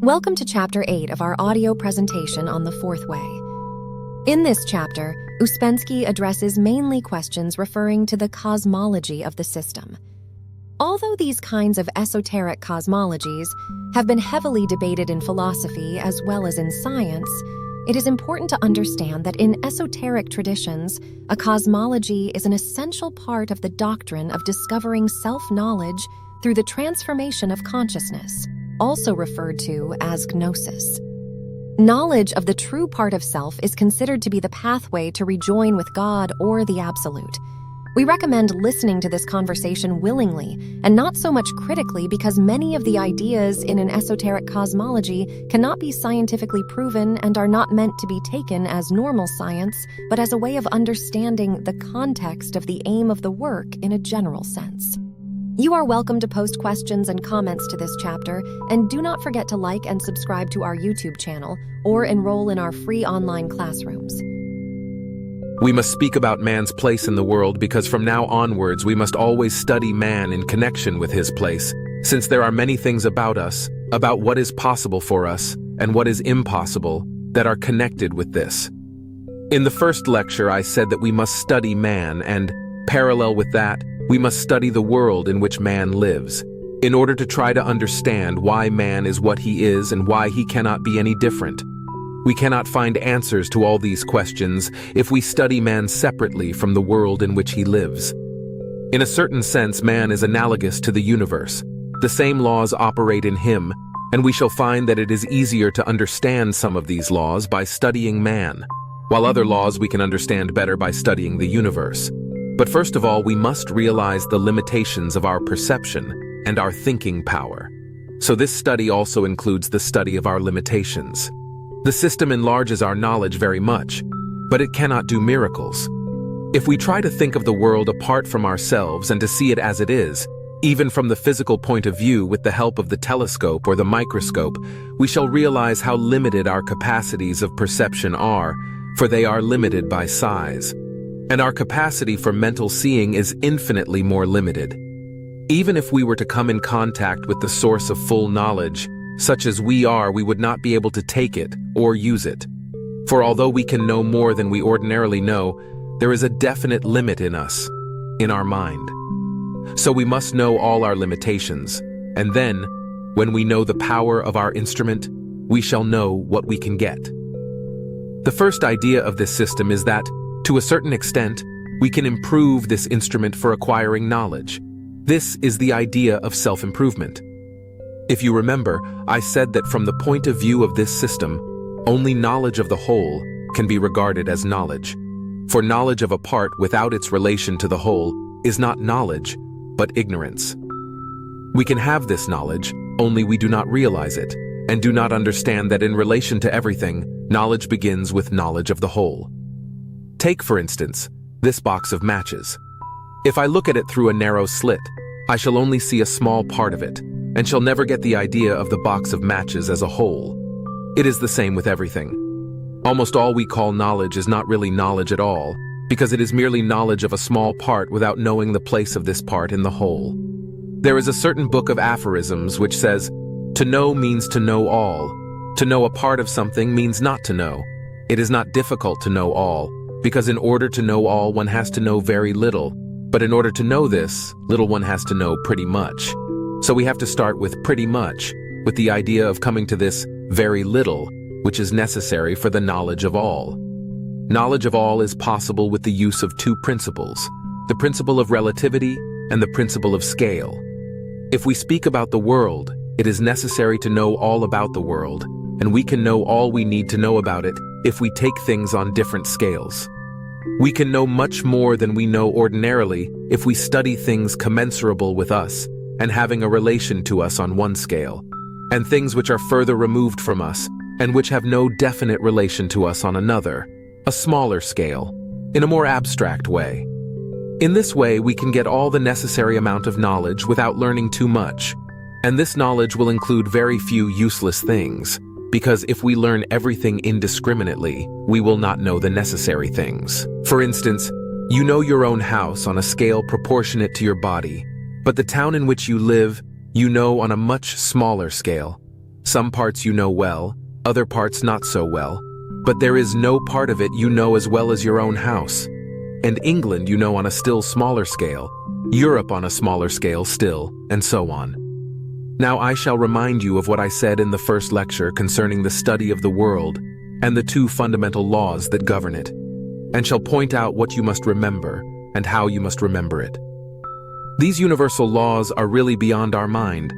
Welcome to Chapter 8 of our audio presentation on the Fourth Way. In this chapter, Ouspensky addresses mainly questions referring to the cosmology of the system. Although these kinds of esoteric cosmologies have been heavily debated in philosophy as well as in science, it is important to understand that in esoteric traditions, a cosmology is an essential part of the doctrine of discovering self-knowledge through the transformation of consciousness, also referred to as gnosis. Knowledge of the true part of self is considered to be the pathway to rejoin with God or the Absolute. We recommend listening to this conversation willingly and not so much critically, because many of the ideas in an esoteric cosmology cannot be scientifically proven and are not meant to be taken as normal science, but as a way of understanding the context of the aim of the work in a general sense. You are welcome to post questions and comments to this chapter, and do not forget to like and subscribe to our YouTube channel or enroll in our free online classrooms. We must speak about man's place in the world because from now onwards we must always study man in connection with his place, since there are many things about us, about what is possible for us and what is impossible, that are connected with this. In the first lecture I said that we must study man and, parallel with that, we must study the world in which man lives, in order to try to understand why man is what he is and why he cannot be any different. We cannot find answers to all these questions if we study man separately from the world in which he lives. In a certain sense, man is analogous to the universe. The same laws operate in him, and we shall find that it is easier to understand some of these laws by studying man, while other laws we can understand better by studying the universe. But first of all, we must realize the limitations of our perception and our thinking power. So this study also includes the study of our limitations. The system enlarges our knowledge very much, but it cannot do miracles. If we try to think of the world apart from ourselves and to see it as it is, even from the physical point of view with the help of the telescope or the microscope, we shall realize how limited our capacities of perception are, for they are limited by size. And our capacity for mental seeing is infinitely more limited. Even if we were to come in contact with the source of full knowledge, such as we are, we would not be able to take it or use it. For although we can know more than we ordinarily know, there is a definite limit in us, in our mind. So we must know all our limitations, and then, when we know the power of our instrument, we shall know what we can get. The first idea of this system is that, to a certain extent, we can improve this instrument for acquiring knowledge. This is the idea of self-improvement. If you remember, I said that from the point of view of this system, only knowledge of the whole can be regarded as knowledge. For knowledge of a part without its relation to the whole is not knowledge, but ignorance. We can have this knowledge, only we do not realize it, and do not understand that in relation to everything, knowledge begins with knowledge of the whole. Take, for instance, this box of matches. If I look at it through a narrow slit, I shall only see a small part of it, and shall never get the idea of the box of matches as a whole. It is the same with everything. Almost all we call knowledge is not really knowledge at all, because it is merely knowledge of a small part without knowing the place of this part in the whole. There is a certain book of aphorisms which says, "To know means to know all. To know a part of something means not to know. It is not difficult to know all, because in order to know all, one has to know very little. But in order to know this, little one has to know pretty much. So we have to start with pretty much, with the idea of coming to this very little, which is necessary for the knowledge of all. Knowledge of all is possible with the use of two principles, the principle of relativity and the principle of scale. If we speak about the world, it is necessary to know all about the world, and we can know all we need to know about it if we take things on different scales. We can know much more than we know ordinarily if we study things commensurable with us and having a relation to us on one scale, and things which are further removed from us and which have no definite relation to us on another, a smaller scale, in a more abstract way. In this way, we can get all the necessary amount of knowledge without learning too much, and this knowledge will include very few useless things, because if we learn everything indiscriminately, we will not know the necessary things. For instance, you know your own house on a scale proportionate to your body, but the town in which you live, you know on a much smaller scale. Some parts you know well, other parts not so well, but there is no part of it you know as well as your own house. And England you know on a still smaller scale, Europe on a smaller scale still, and so on. Now I shall remind you of what I said in the first lecture concerning the study of the world and the two fundamental laws that govern it, and shall point out what you must remember and how you must remember it. These universal laws are really beyond our mind,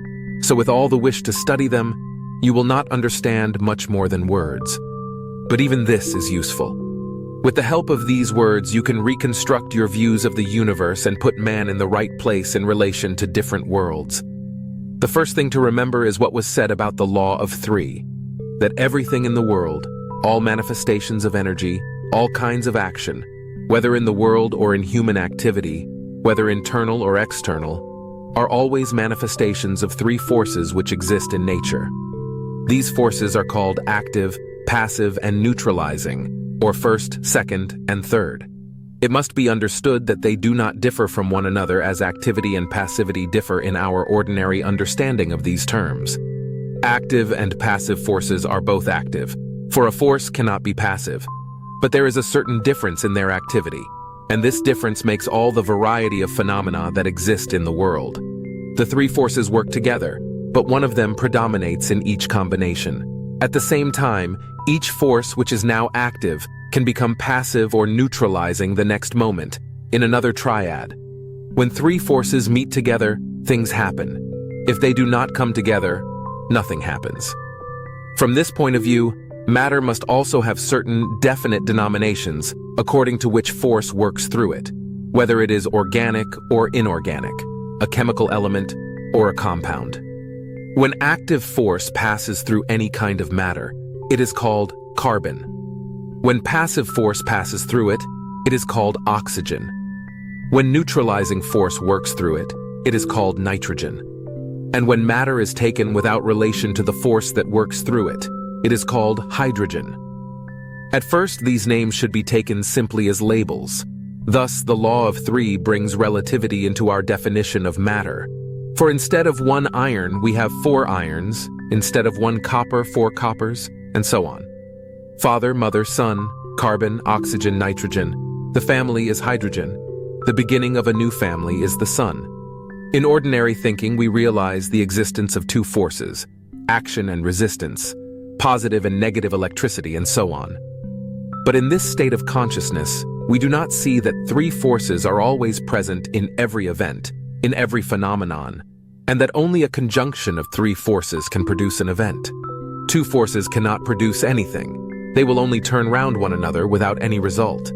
so with all the wish to study them, you will not understand much more than words. But even this is useful. With the help of these words, you can reconstruct your views of the universe and put man in the right place in relation to different worlds. The first thing to remember is what was said about the law of three, that everything in the world, all manifestations of energy, all kinds of action, whether in the world or in human activity, whether internal or external, are always manifestations of three forces which exist in nature. These forces are called active, passive, and neutralizing, or first, second, and third. It must be understood that they do not differ from one another as activity and passivity differ in our ordinary understanding of these terms. Active and passive forces are both active, for a force cannot be passive. But there is a certain difference in their activity, and this difference makes all the variety of phenomena that exist in the world. The three forces work together, but one of them predominates in each combination. At the same time, each force which is now active can become passive or neutralizing the next moment, in another triad. When three forces meet together, things happen. If they do not come together, nothing happens. From this point of view, matter must also have certain definite denominations according to which force works through it, whether it is organic or inorganic, a chemical element or a compound. When active force passes through any kind of matter, it is called carbon. When passive force passes through it, it is called oxygen. When neutralizing force works through it, it is called nitrogen. And when matter is taken without relation to the force that works through it, it is called hydrogen. At first, these names should be taken simply as labels. Thus, the law of three brings relativity into our definition of matter. For instead of one iron, we have four irons, instead of one copper, four coppers, and so on. Father, mother, son, carbon, oxygen, nitrogen. The family is hydrogen. The beginning of a new family is the sun. In ordinary thinking, we realize the existence of two forces, action and resistance, positive and negative electricity, and so on. But in this state of consciousness, we do not see that three forces are always present in every event, in every phenomenon, and that only a conjunction of three forces can produce an event. Two forces cannot produce anything. They will only turn round one another without any result.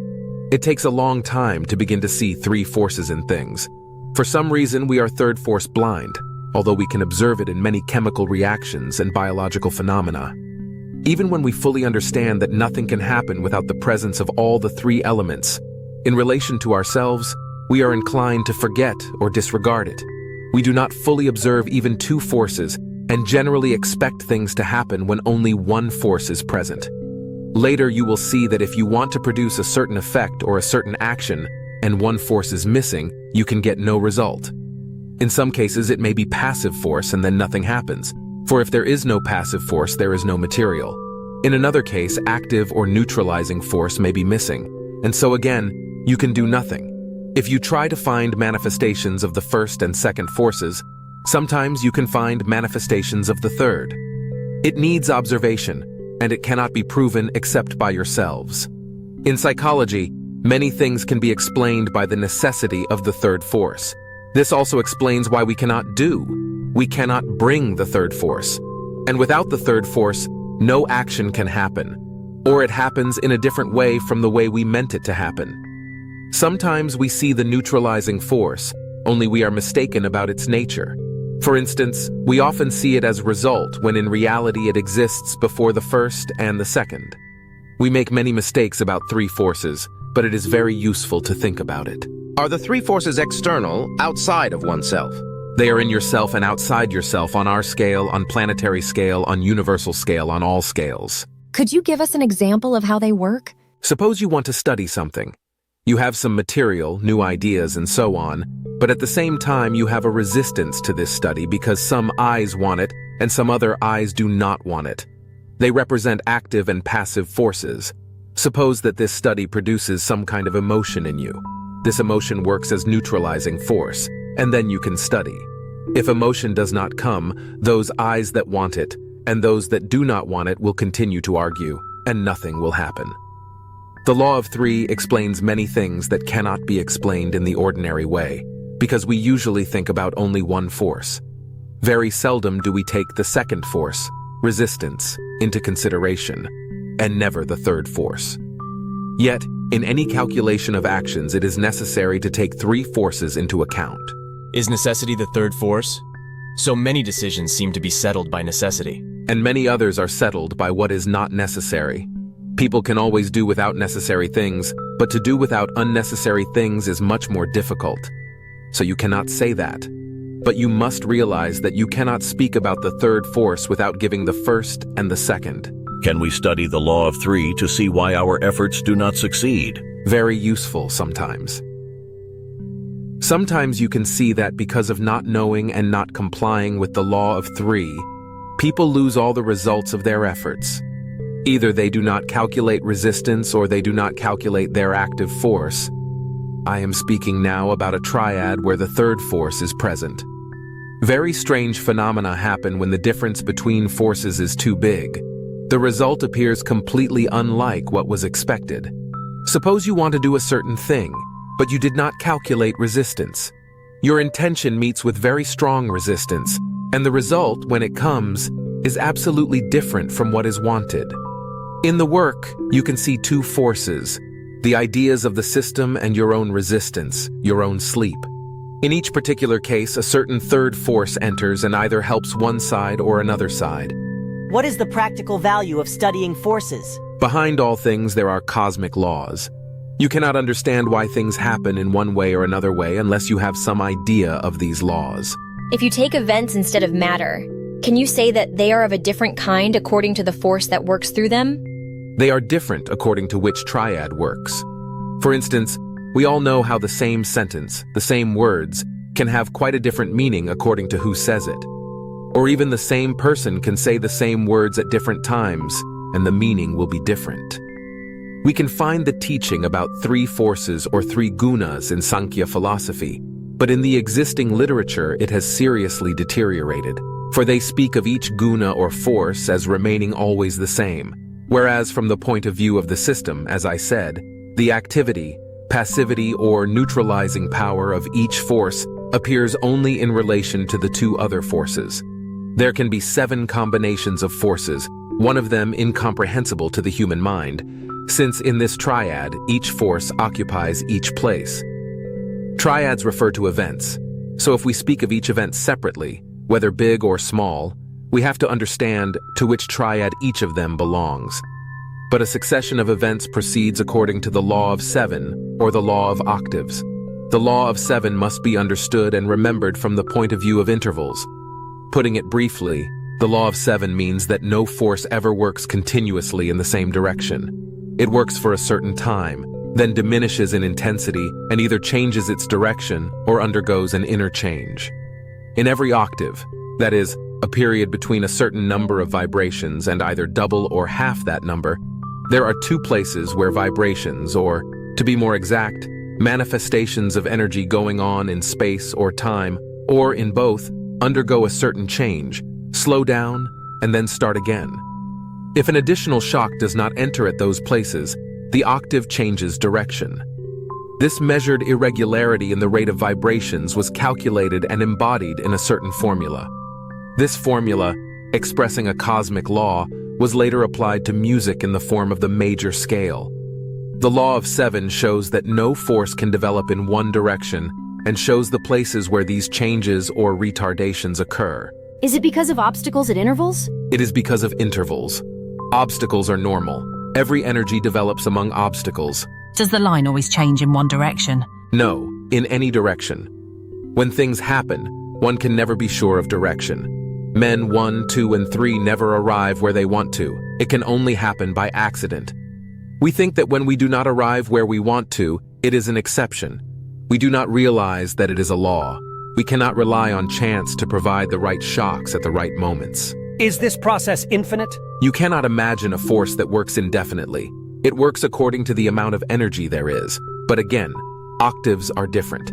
It takes a long time to begin to see three forces in things. For some reason, we are third force blind, although we can observe it in many chemical reactions and biological phenomena. Even when we fully understand that nothing can happen without the presence of all the three elements, in relation to ourselves, we are inclined to forget or disregard it. We do not fully observe even two forces and generally expect things to happen when only one force is present. Later, you will see that if you want to produce a certain effect or a certain action and one force is missing, you can get no result. In some cases, it may be passive force and then nothing happens, for if there is no passive force, there is no material. In another case, active or neutralizing force may be missing, and so again, you can do nothing. If you try to find manifestations of the first and second forces, sometimes you can find manifestations of the third. It needs observation, and it cannot be proven except by yourselves. In psychology, many things can be explained by the necessity of the third force. This also explains why we cannot bring the third force. And without the third force, no action can happen, or it happens in a different way from the way we meant it to happen. Sometimes we see the neutralizing force, only we are mistaken about its nature. For instance, we often see it as result when in reality it exists before the first and the second. We make many mistakes about three forces, but it is very useful to think about it. Are the three forces external, outside of oneself? They are in yourself and outside yourself, on our scale, on planetary scale, on universal scale, on all scales. Could you give us an example of how they work? Suppose you want to study something. You have some material, new ideas, and so on, but at the same time you have a resistance to this study because some eyes want it and some other eyes do not want it. They represent active and passive forces. Suppose that this study produces some kind of emotion in you. This emotion works as neutralizing force, and then you can study. If emotion does not come, those eyes that want it and those that do not want it will continue to argue, and nothing will happen. The law of three explains many things that cannot be explained in the ordinary way, because we usually think about only one force. Very seldom do we take the second force, resistance, into consideration, and never the third force. Yet, in any calculation of actions, it is necessary to take three forces into account. Is necessity the third force? So many decisions seem to be settled by necessity. And many others are settled by what is not necessary. People can always do without necessary things, but to do without unnecessary things is much more difficult. So you cannot say that. But you must realize that you cannot speak about the third force without giving the first and the second. Can we study the law of three to see why our efforts do not succeed? Very useful sometimes. Sometimes you can see that because of not knowing and not complying with the law of three, people lose all the results of their efforts. Either they do not calculate resistance or they do not calculate their active force. I am speaking now about a triad where the third force is present. Very strange phenomena happen when the difference between forces is too big. The result appears completely unlike what was expected. Suppose you want to do a certain thing, but you did not calculate resistance. Your intention meets with very strong resistance, and the result, when it comes, is absolutely different from what is wanted. In the work, you can see two forces, the ideas of the system and your own resistance, your own sleep. In each particular case, a certain third force enters and either helps one side or another side. What is the practical value of studying forces? Behind all things, there are cosmic laws. You cannot understand why things happen in one way or another way unless you have some idea of these laws. If you take events instead of matter, can you say that they are of a different kind according to the force that works through them? They are different according to which triad works. For instance, we all know how the same sentence, the same words, can have quite a different meaning according to who says it. Or even the same person can say the same words at different times, and the meaning will be different. We can find the teaching about three forces or three gunas in Sankhya philosophy, but in the existing literature it has seriously deteriorated, for they speak of each guna or force as remaining always the same, whereas from the point of view of the system, as I said, the activity, passivity, or neutralizing power of each force appears only in relation to the two other forces. There can be 7 combinations of forces, one of them incomprehensible to the human mind, since in this triad, each force occupies each place. Triads refer to events, so if we speak of each event separately, whether big or small, we have to understand to which triad each of them belongs. But a succession of events proceeds according to the law of 7, or the law of octaves. The law of 7 must be understood and remembered from the point of view of intervals. Putting it briefly, the law of 7 means that no force ever works continuously in the same direction. It works for a certain time, then diminishes in intensity and either changes its direction or undergoes an inner change. In every octave, that is, a period between a certain number of vibrations and either double or half that number, there are 2 places where vibrations, or, to be more exact, manifestations of energy going on in space or time, or in both, undergo a certain change, slow down, and then start again. If an additional shock does not enter at those places, the octave changes direction. This measured irregularity in the rate of vibrations was calculated and embodied in a certain formula. This formula, expressing a cosmic law, was later applied to music in the form of the major scale. The law of 7 shows that no force can develop in one direction and shows the places where these changes or retardations occur. Is it because of obstacles at intervals? It is because of intervals. Obstacles are normal. Every energy develops among obstacles. Does the line always change in one direction? No, in any direction. When things happen, one can never be sure of direction. Men 1, 2, and 3 never arrive where they want to. It can only happen by accident. We think that when we do not arrive where we want to, It is an exception. We do not realize that it is a law. We cannot rely on chance to provide the right shocks at the right moments. Is this process infinite? You cannot imagine a force that works indefinitely. It works according to the amount of energy there is. But again, octaves are different.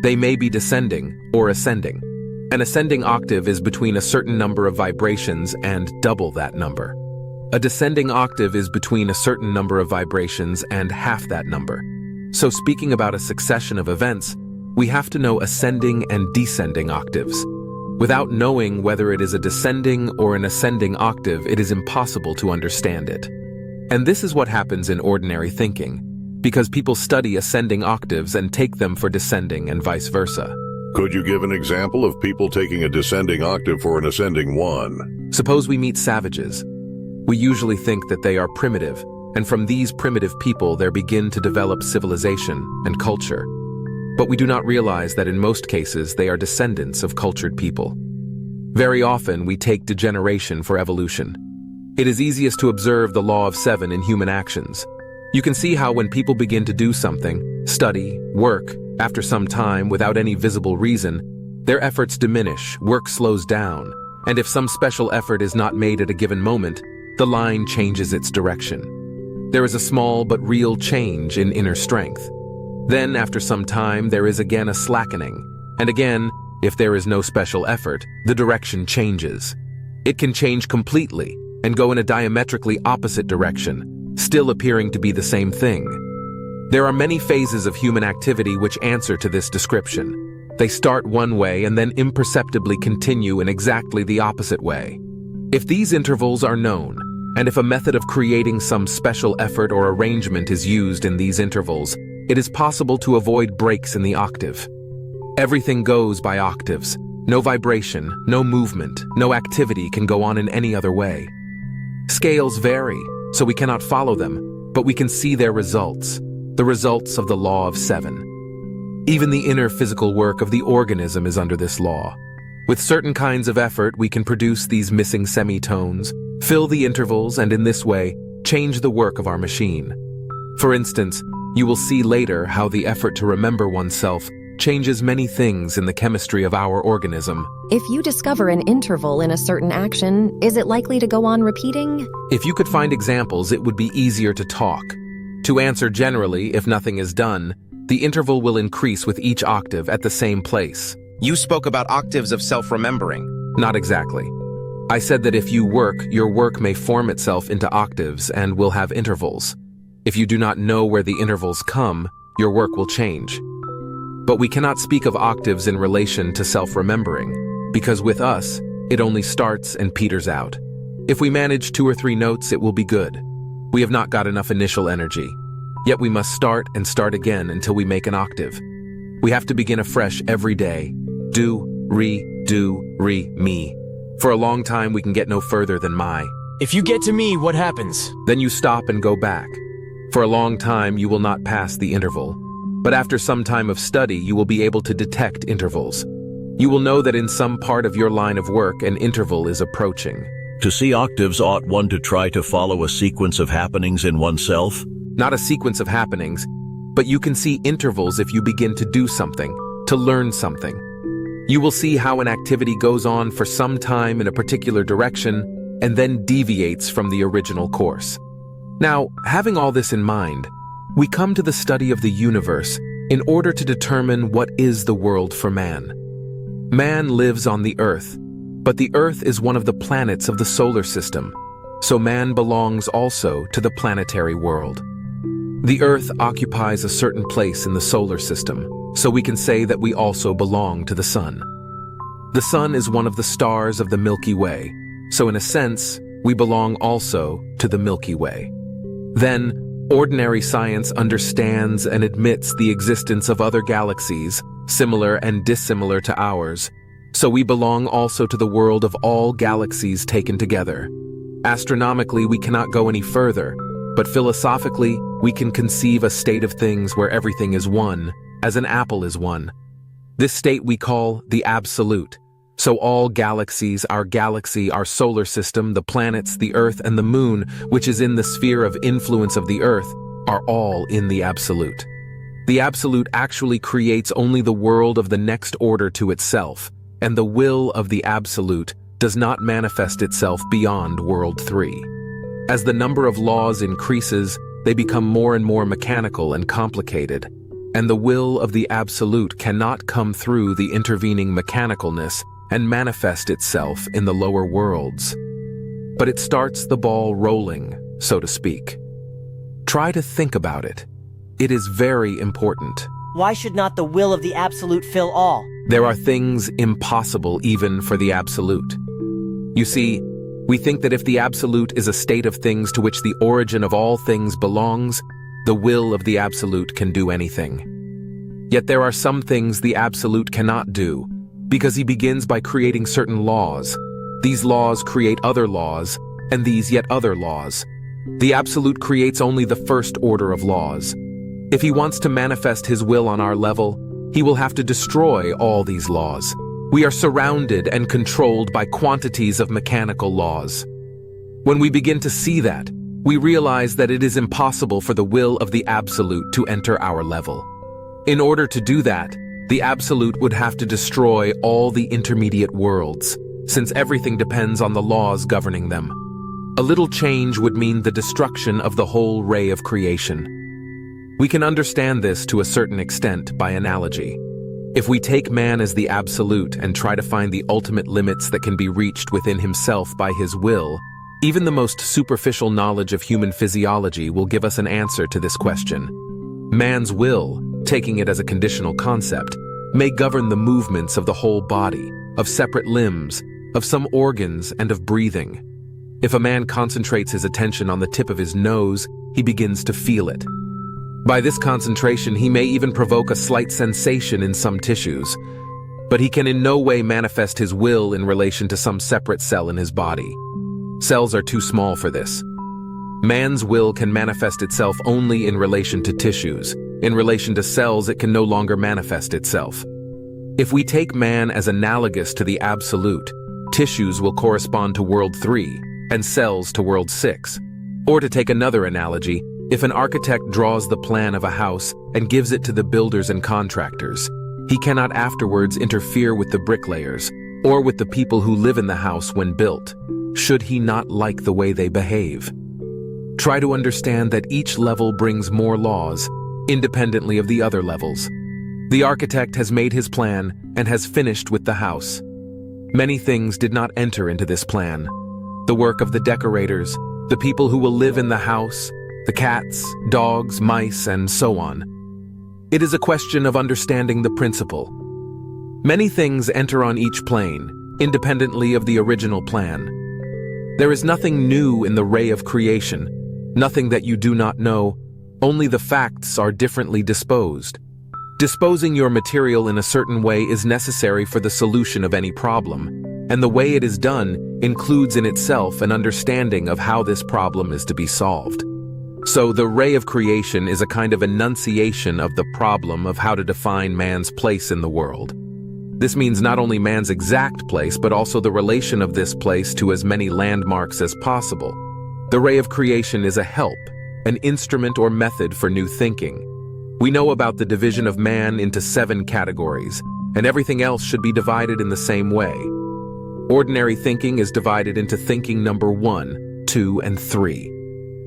They may be descending or ascending. An ascending octave is between a certain number of vibrations and double that number. A descending octave is between a certain number of vibrations and half that number. So speaking about a succession of events, we have to know ascending and descending octaves. Without knowing whether it is a descending or an ascending octave, it is impossible to understand it. And this is what happens in ordinary thinking, because people study ascending octaves and take them for descending and vice versa. Could you give an example of people taking a descending octave for an ascending one? Suppose we meet savages. We usually think that they are primitive, and from these primitive people there begin to develop civilization and culture. But we do not realize that in most cases they are descendants of cultured people. Very often we take degeneration for evolution. It is easiest to observe the law of 7 in human actions. You can see how when people begin to do something, study, work, after some time without any visible reason, their efforts diminish, work slows down, and if some special effort is not made at a given moment, the line changes its direction. There is a small but real change in inner strength. Then, after some time, there is again a slackening, and again, if there is no special effort, the direction changes. It can change completely and go in a diametrically opposite direction, still appearing to be the same thing. There are many phases of human activity which answer to this description. They start one way and then imperceptibly continue in exactly the opposite way. If these intervals are known, and if a method of creating some special effort or arrangement is used in these intervals, it is possible to avoid breaks in the octave. Everything goes by octaves. No vibration, no movement, no activity can go on in any other way. Scales vary, so we cannot follow them, but we can see their results, the results of the law of 7. Even the inner physical work of the organism is under this law. With certain kinds of effort, we can produce these missing semitones, fill the intervals, and in this way, change the work of our machine. For instance, you will see later how the effort to remember oneself changes many things in the chemistry of our organism. If you discover an interval in a certain action, is it likely to go on repeating? If you could find examples, it would be easier to talk. To answer generally, if nothing is done, the interval will increase with each octave at the same place. You spoke about octaves of self-remembering. Not exactly. I said that if you work, your work may form itself into octaves and will have intervals. If you do not know where the intervals come, your work will change. But we cannot speak of octaves in relation to self-remembering, because with us, it only starts and peters out. If we manage 2 or 3 notes, it will be good. We have not got enough initial energy. Yet we must start and start again until we make an octave. We have to begin afresh every day. Do, re, mi. For a long time, we can get no further than my. If you get to me, what happens? Then you stop and go back. For a long time, you will not pass the interval. But after some time of study, you will be able to detect intervals. You will know that in some part of your line of work, an interval is approaching. To see octaves, ought one to try to follow a sequence of happenings in oneself? Not a sequence of happenings, but you can see intervals if you begin to do something, to learn something. You will see how an activity goes on for some time in a particular direction and then deviates from the original course. Now, having all this in mind, we come to the study of the universe in order to determine what is the world for man. Man lives on the Earth, but the Earth is one of the planets of the solar system, so man belongs also to the planetary world. The Earth occupies a certain place in the solar system, so we can say that we also belong to the Sun. The Sun is one of the stars of the Milky Way, so in a sense, we belong also to the Milky Way. Then, ordinary science understands and admits the existence of other galaxies, similar and dissimilar to ours, so we belong also to the world of all galaxies taken together. Astronomically, we cannot go any further, but philosophically, we can conceive a state of things where everything is one, as an apple is one. This state we call the absolute. So all galaxies, our galaxy, our solar system, the planets, the Earth, and the Moon, which is in the sphere of influence of the Earth, are all in the absolute. The Absolute actually creates only the world of the next order to itself, and the will of the Absolute does not manifest itself beyond World 3. As the number of laws increases, they become more and more mechanical and complicated, and the will of the Absolute cannot come through the intervening mechanicalness and manifest itself in the lower worlds. But it starts the ball rolling, so to speak. Try to think about it. It is very important. Why should not the will of the Absolute fill all? There are things impossible even for the Absolute. You see, we think that if the Absolute is a state of things to which the origin of all things belongs, the will of the Absolute can do anything. Yet there are some things the Absolute cannot do, because he begins by creating certain laws. These laws create other laws, and these yet other laws. The Absolute creates only the first order of laws. If he wants to manifest his will on our level, he will have to destroy all these laws. We are surrounded and controlled by quantities of mechanical laws. When we begin to see that, we realize that it is impossible for the will of the Absolute to enter our level. In order to do that, the Absolute would have to destroy all the intermediate worlds, since everything depends on the laws governing them. A little change would mean the destruction of the whole ray of creation. We can understand this to a certain extent by analogy. If we take man as the Absolute and try to find the ultimate limits that can be reached within himself by his will, even the most superficial knowledge of human physiology will give us an answer to this question. Man's will, taking it as a conditional concept, may govern the movements of the whole body, of separate limbs, of some organs, and of breathing. If a man concentrates his attention on the tip of his nose, he begins to feel it. By this concentration, he may even provoke a slight sensation in some tissues, but he can in no way manifest his will in relation to some separate cell in his body. Cells are too small for this. Man's will can manifest itself only in relation to tissues. In relation to cells, it can no longer manifest itself. If we take man as analogous to the Absolute, tissues will correspond to World 3 and cells to World 6. Or to take another analogy, if an architect draws the plan of a house and gives it to the builders and contractors, he cannot afterwards interfere with the bricklayers or with the people who live in the house when built, should he not like the way they behave. Try to understand that each level brings more laws, independently of the other levels. The architect has made his plan and has finished with the house. Many things did not enter into this plan. The work of the decorators, the people who will live in the house, the cats, dogs, mice, and so on. It is a question of understanding the principle. Many things enter on each plane, independently of the original plan. There is nothing new in the ray of creation, nothing that you do not know, only the facts are differently disposed. Disposing your material in a certain way is necessary for the solution of any problem, and the way it is done includes in itself an understanding of how this problem is to be solved. So the ray of creation is a kind of enunciation of the problem of how to define man's place in the world. This means not only man's exact place, but also the relation of this place to as many landmarks as possible. The ray of creation is a help, an instrument or method for new thinking. We know about the division of man into 7 categories, and everything else should be divided in the same way. Ordinary thinking is divided into thinking number 1, 2, and 3.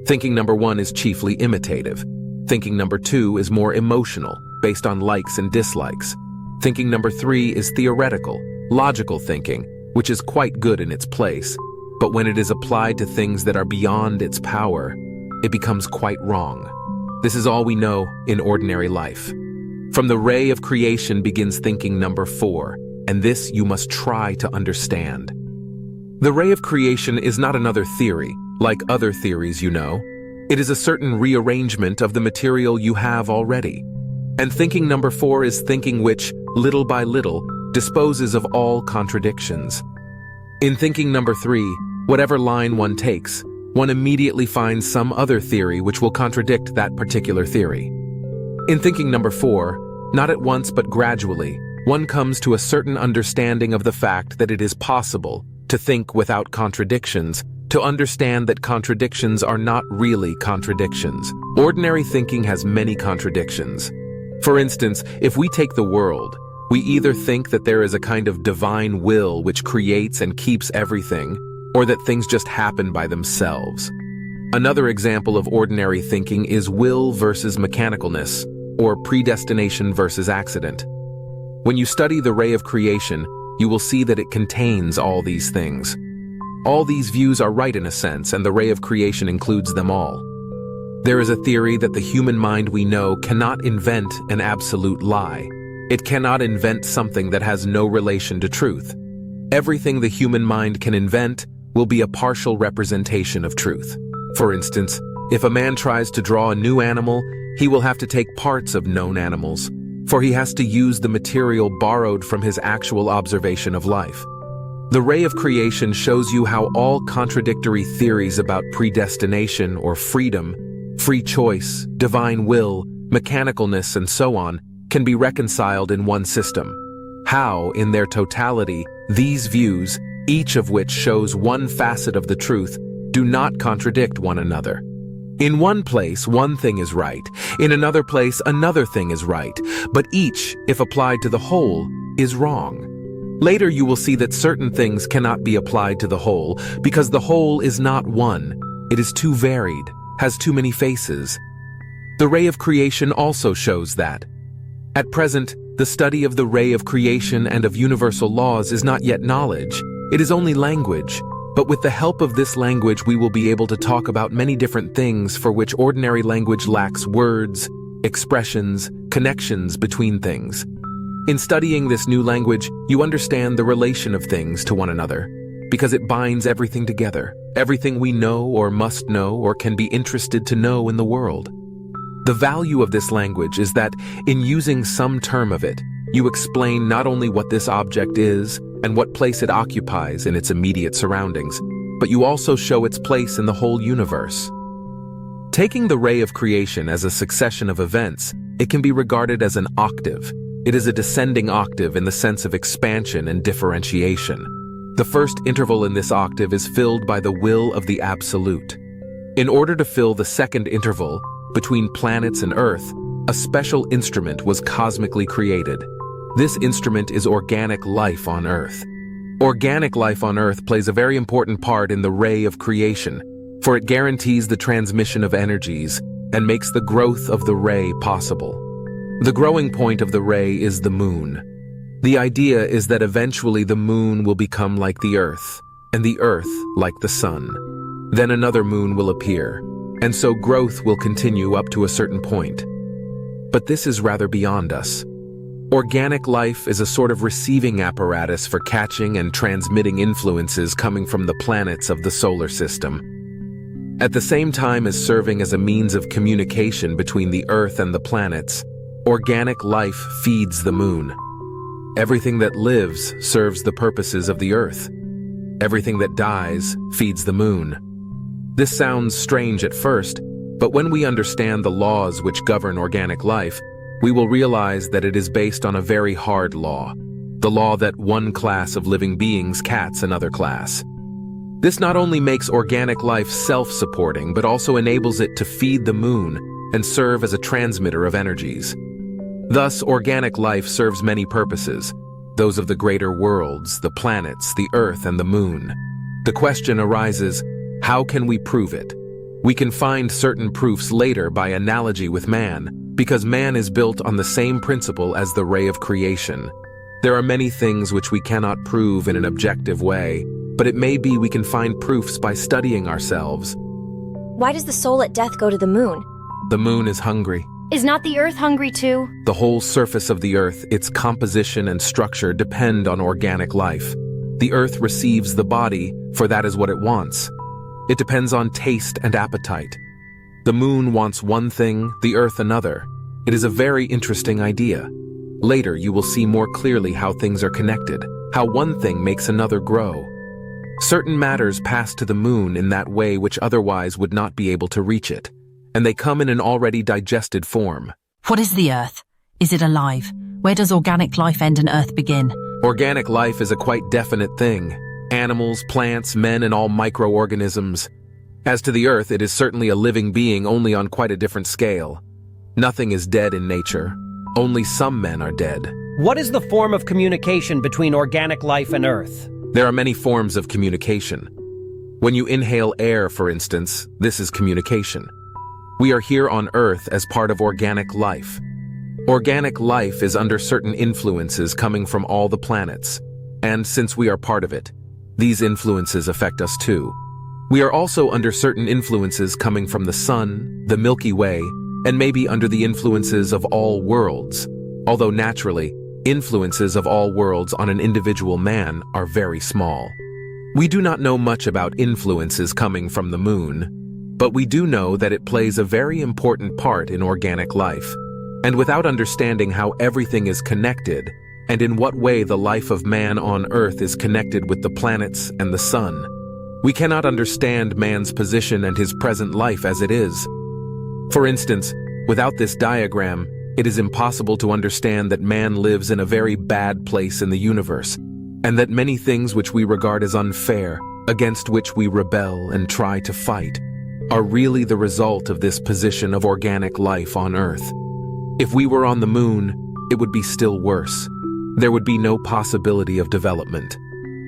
Thinking number 1 is chiefly imitative. Thinking number 2 is more emotional, based on likes and dislikes. Thinking number 3 is theoretical, logical thinking, which is quite good in its place, but when it is applied to things that are beyond its power, it becomes quite wrong. This is all we know in ordinary life. From the ray of creation begins thinking number 4, and this you must try to understand. The ray of creation is not another theory, like other theories you know. It is a certain rearrangement of the material you have already. And thinking number 4 is thinking which, little by little, disposes of all contradictions. In thinking number 3, whatever line one takes, one immediately finds some other theory which will contradict that particular theory. In thinking number 4, not at once but gradually, one comes to a certain understanding of the fact that it is possible to think without contradictions, to understand that contradictions are not really contradictions. Ordinary thinking has many contradictions. For instance, if we take the world, we either think that there is a kind of divine will which creates and keeps everything, or that things just happen by themselves. Another example of ordinary thinking is will versus mechanicalness, or predestination versus accident. When you study the ray of creation, you will see that it contains all these things. All these views are right in a sense, and the ray of creation includes them all. There is a theory that the human mind we know cannot invent an absolute lie. It cannot invent something that has no relation to truth. Everything the human mind can invent will be a partial representation of truth. For instance, if a man tries to draw a new animal, he will have to take parts of known animals, for he has to use the material borrowed from his actual observation of life. The ray of creation shows you how all contradictory theories about predestination or freedom, free choice, divine will, mechanicalness, and so on can be reconciled in one system. How, in their totality, these views, each of which shows one facet of the truth, do not contradict one another. In one place, one thing is right. In another place, another thing is right. But each, if applied to the whole, is wrong. Later you will see that certain things cannot be applied to the whole because the whole is not one. It is too varied, has too many faces. The ray of creation also shows that. At present, the study of the ray of creation and of universal laws is not yet knowledge. It is only language. But with the help of this language, we will be able to talk about many different things for which ordinary language lacks words, expressions, connections between things. In studying this new language, you understand the relation of things to one another, because it binds everything together, everything we know or must know or can be interested to know in the world. The value of this language is that, in using some term of it, you explain not only what this object is and what place it occupies in its immediate surroundings, but you also show its place in the whole universe. Taking the ray of creation as a succession of events, it can be regarded as an octave. It is a descending octave in the sense of expansion and differentiation. The first interval in this octave is filled by the will of the Absolute. In order to fill the second interval, between planets and Earth, a special instrument was cosmically created. This instrument is organic life on Earth. Organic life on Earth plays a very important part in the ray of creation, for it guarantees the transmission of energies and makes the growth of the ray possible. The growing point of the ray is the moon. The idea is that eventually the moon will become like the Earth, and the Earth like the sun. Then another moon will appear, and so growth will continue up to a certain point. But this is rather beyond us. Organic life is a sort of receiving apparatus for catching and transmitting influences coming from the planets of the solar system. At the same time as serving as a means of communication between the Earth and the planets, organic life feeds the moon. Everything that lives serves the purposes of the Earth. Everything that dies feeds the moon. This sounds strange at first, but when we understand the laws which govern organic life, we will realize that it is based on a very hard law, the law that one class of living beings cats another class. This not only makes organic life self-supporting, but also enables it to feed the moon and serve as a transmitter of energies. Thus, organic life serves many purposes, those of the greater worlds, the planets, the Earth, and the moon. The question arises, how can we prove it? We can find certain proofs later by analogy with man, because man is built on the same principle as the ray of creation. There are many things which we cannot prove in an objective way, but it may be we can find proofs by studying ourselves. Why does the soul at death go to the moon? The moon is hungry. Is not the Earth hungry too? The whole surface of the Earth, its composition and structure depend on organic life. The Earth receives the body, for that is what it wants. It depends on taste and appetite. The moon wants one thing, the Earth another. It is a very interesting idea. Later you will see more clearly how things are connected, how one thing makes another grow. Certain matters pass to the moon in that way which otherwise would not be able to reach it, and they come in an already digested form. What is the Earth? Is it alive? Where does organic life end and Earth begin? Organic life is a quite definite thing. Animals, plants, men, and all microorganisms. As to the Earth, it is certainly a living being, only on quite a different scale. Nothing is dead in nature. Only some men are dead. What is the form of communication between organic life and Earth? There are many forms of communication. When you inhale air, for instance, this is communication. We are here on Earth as part of organic life. Organic life is under certain influences coming from all the planets, and since we are part of it, these influences affect us too. We are also under certain influences coming from the Sun, the Milky Way, and maybe under the influences of all worlds, although naturally, influences of all worlds on an individual man are very small. We do not know much about influences coming from the moon, but we do know that it plays a very important part in organic life. And without understanding how everything is connected, and in what way the life of man on Earth is connected with the planets and the sun, we cannot understand man's position and his present life as it is. For instance, without this diagram, it is impossible to understand that man lives in a very bad place in the universe, and that many things which we regard as unfair, against which we rebel and try to fight, are really the result of this position of organic life on Earth. If we were on the moon, it would be still worse. There would be no possibility of development.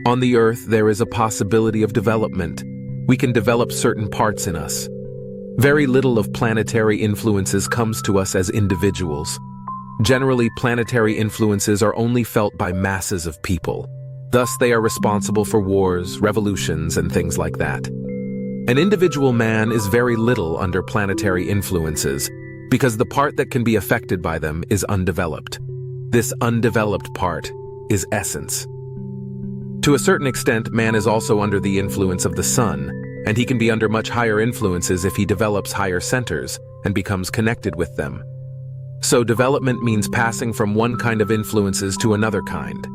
On the Earth, there is a possibility of development. We can develop certain parts in us. Very little of planetary influences comes to us as individuals. Generally, planetary influences are only felt by masses of people. Thus, they are responsible for wars, revolutions, and things like that. An individual man is very little under planetary influences, because the part that can be affected by them is undeveloped. This undeveloped part is essence. To a certain extent, man is also under the influence of the sun, and he can be under much higher influences if he develops higher centers and becomes connected with them. So development means passing from one kind of influences to another kind.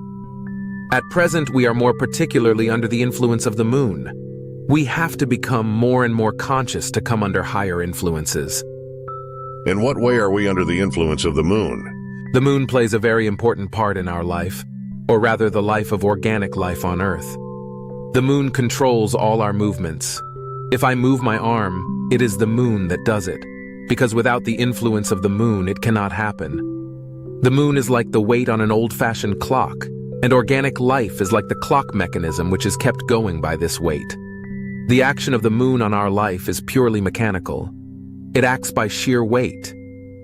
At present, we are more particularly under the influence of the moon. We have to become more and more conscious to come under higher influences. In what way are we under the influence of the moon? The moon plays a very important part in our life, or rather the life of organic life on Earth. The moon controls all our movements. If I move my arm, it is the moon that does it, because without the influence of the moon, it cannot happen. The moon is like the weight on an old-fashioned clock, and organic life is like the clock mechanism which is kept going by this weight. The action of the moon on our life is purely mechanical. It acts by sheer weight,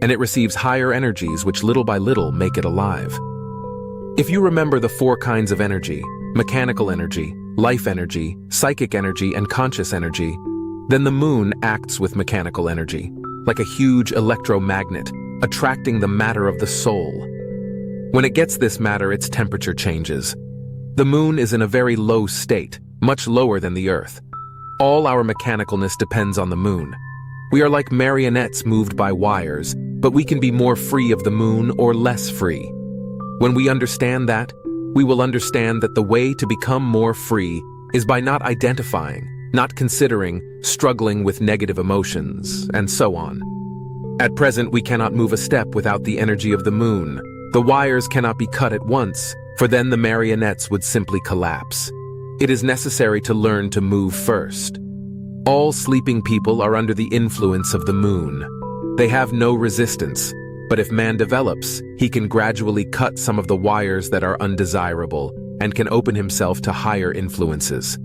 and it receives higher energies which little by little make it alive. If you remember the 4 kinds of energy, mechanical energy, life energy, psychic energy, and conscious energy, then the moon acts with mechanical energy, like a huge electromagnet, attracting the matter of the soul. When it gets this matter, its temperature changes. The moon is in a very low state, much lower than the Earth. All our mechanicalness depends on the moon. We are like marionettes moved by wires, but we can be more free of the moon or less free. When we understand that, we will understand that the way to become more free is by not identifying, not considering, struggling with negative emotions, and so on. At present, we cannot move a step without the energy of the moon. The wires cannot be cut at once, for then the marionettes would simply collapse. It is necessary to learn to move first. All sleeping people are under the influence of the moon. They have no resistance, but if man develops, he can gradually cut some of the wires that are undesirable and can open himself to higher influences.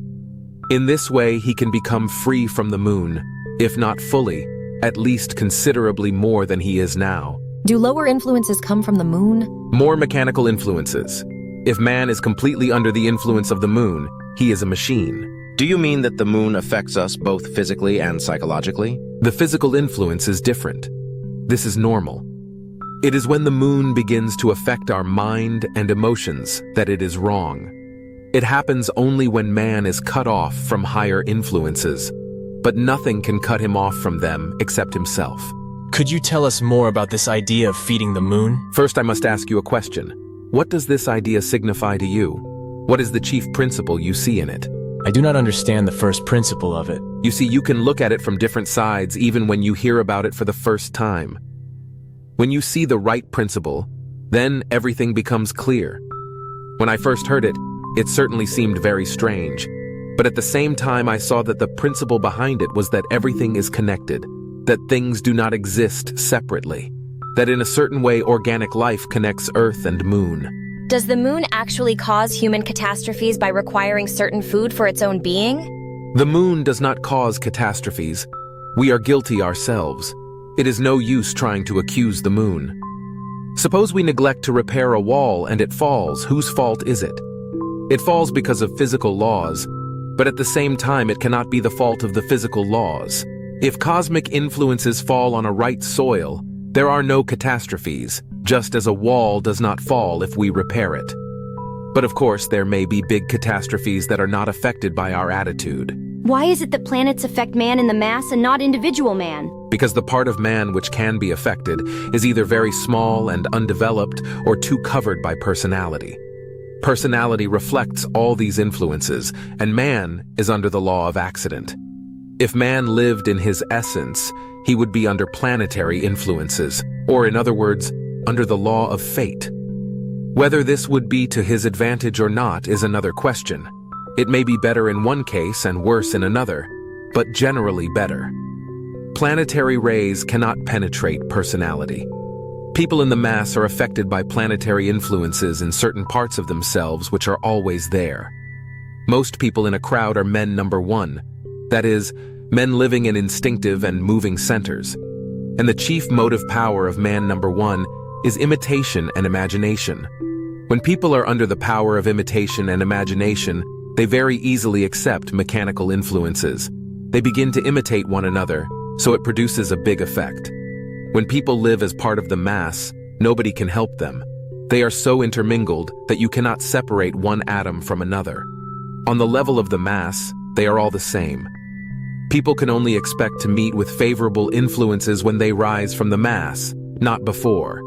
In this way, he can become free from the moon, if not fully, at least considerably more than he is now. Do lower influences come from the moon? More mechanical influences. If man is completely under the influence of the moon, he is a machine. Do you mean that the moon affects us both physically and psychologically? The physical influence is different. This is normal. It is when the moon begins to affect our mind and emotions that it is wrong. It happens only when man is cut off from higher influences, but nothing can cut him off from them except himself. Could you tell us more about this idea of feeding the moon? First, I must ask you a question. What does this idea signify to you? What is the chief principle you see in it? I do not understand the first principle of it. You see, you can look at it from different sides even when you hear about it for the first time. When you see the right principle, then everything becomes clear. When I first heard it, it certainly seemed very strange, but at the same time I saw that the principle behind it was that everything is connected, that things do not exist separately. that in a certain way organic life connects Earth and Moon. Does the moon actually cause human catastrophes by requiring certain food for its own being? The moon does not cause catastrophes. We are guilty ourselves. It is no use trying to accuse the moon. Suppose we neglect to repair a wall and it falls. Whose fault is it? It falls because of physical laws, but at the same time it cannot be the fault of the physical laws. If cosmic influences fall on a right soil, there are no catastrophes, just as a wall does not fall if we repair it. But of course, there may be big catastrophes that are not affected by our attitude. Why is it that planets affect man in the mass and not individual man? Because the part of man which can be affected is either very small and undeveloped or too covered by personality. Personality reflects all these influences, and man is under the law of accident. If man lived in his essence, he would be under planetary influences, or in other words, under the law of fate. Whether this would be to his advantage or not is another question. It may be better in one case and worse in another, but generally better. Planetary rays cannot penetrate personality. People in the mass are affected by planetary influences in certain parts of themselves which are always there. Most people in a crowd are men number one, that is, men living in instinctive and moving centers. And the chief motive power of man number one is imitation and imagination. When people are under the power of imitation and imagination, they very easily accept mechanical influences. They begin to imitate one another, so it produces a big effect. When people live as part of the mass, nobody can help them. They are so intermingled that you cannot separate one atom from another. On the level of the mass, they are all the same. People can only expect to meet with favorable influences when they rise from the mass, not before.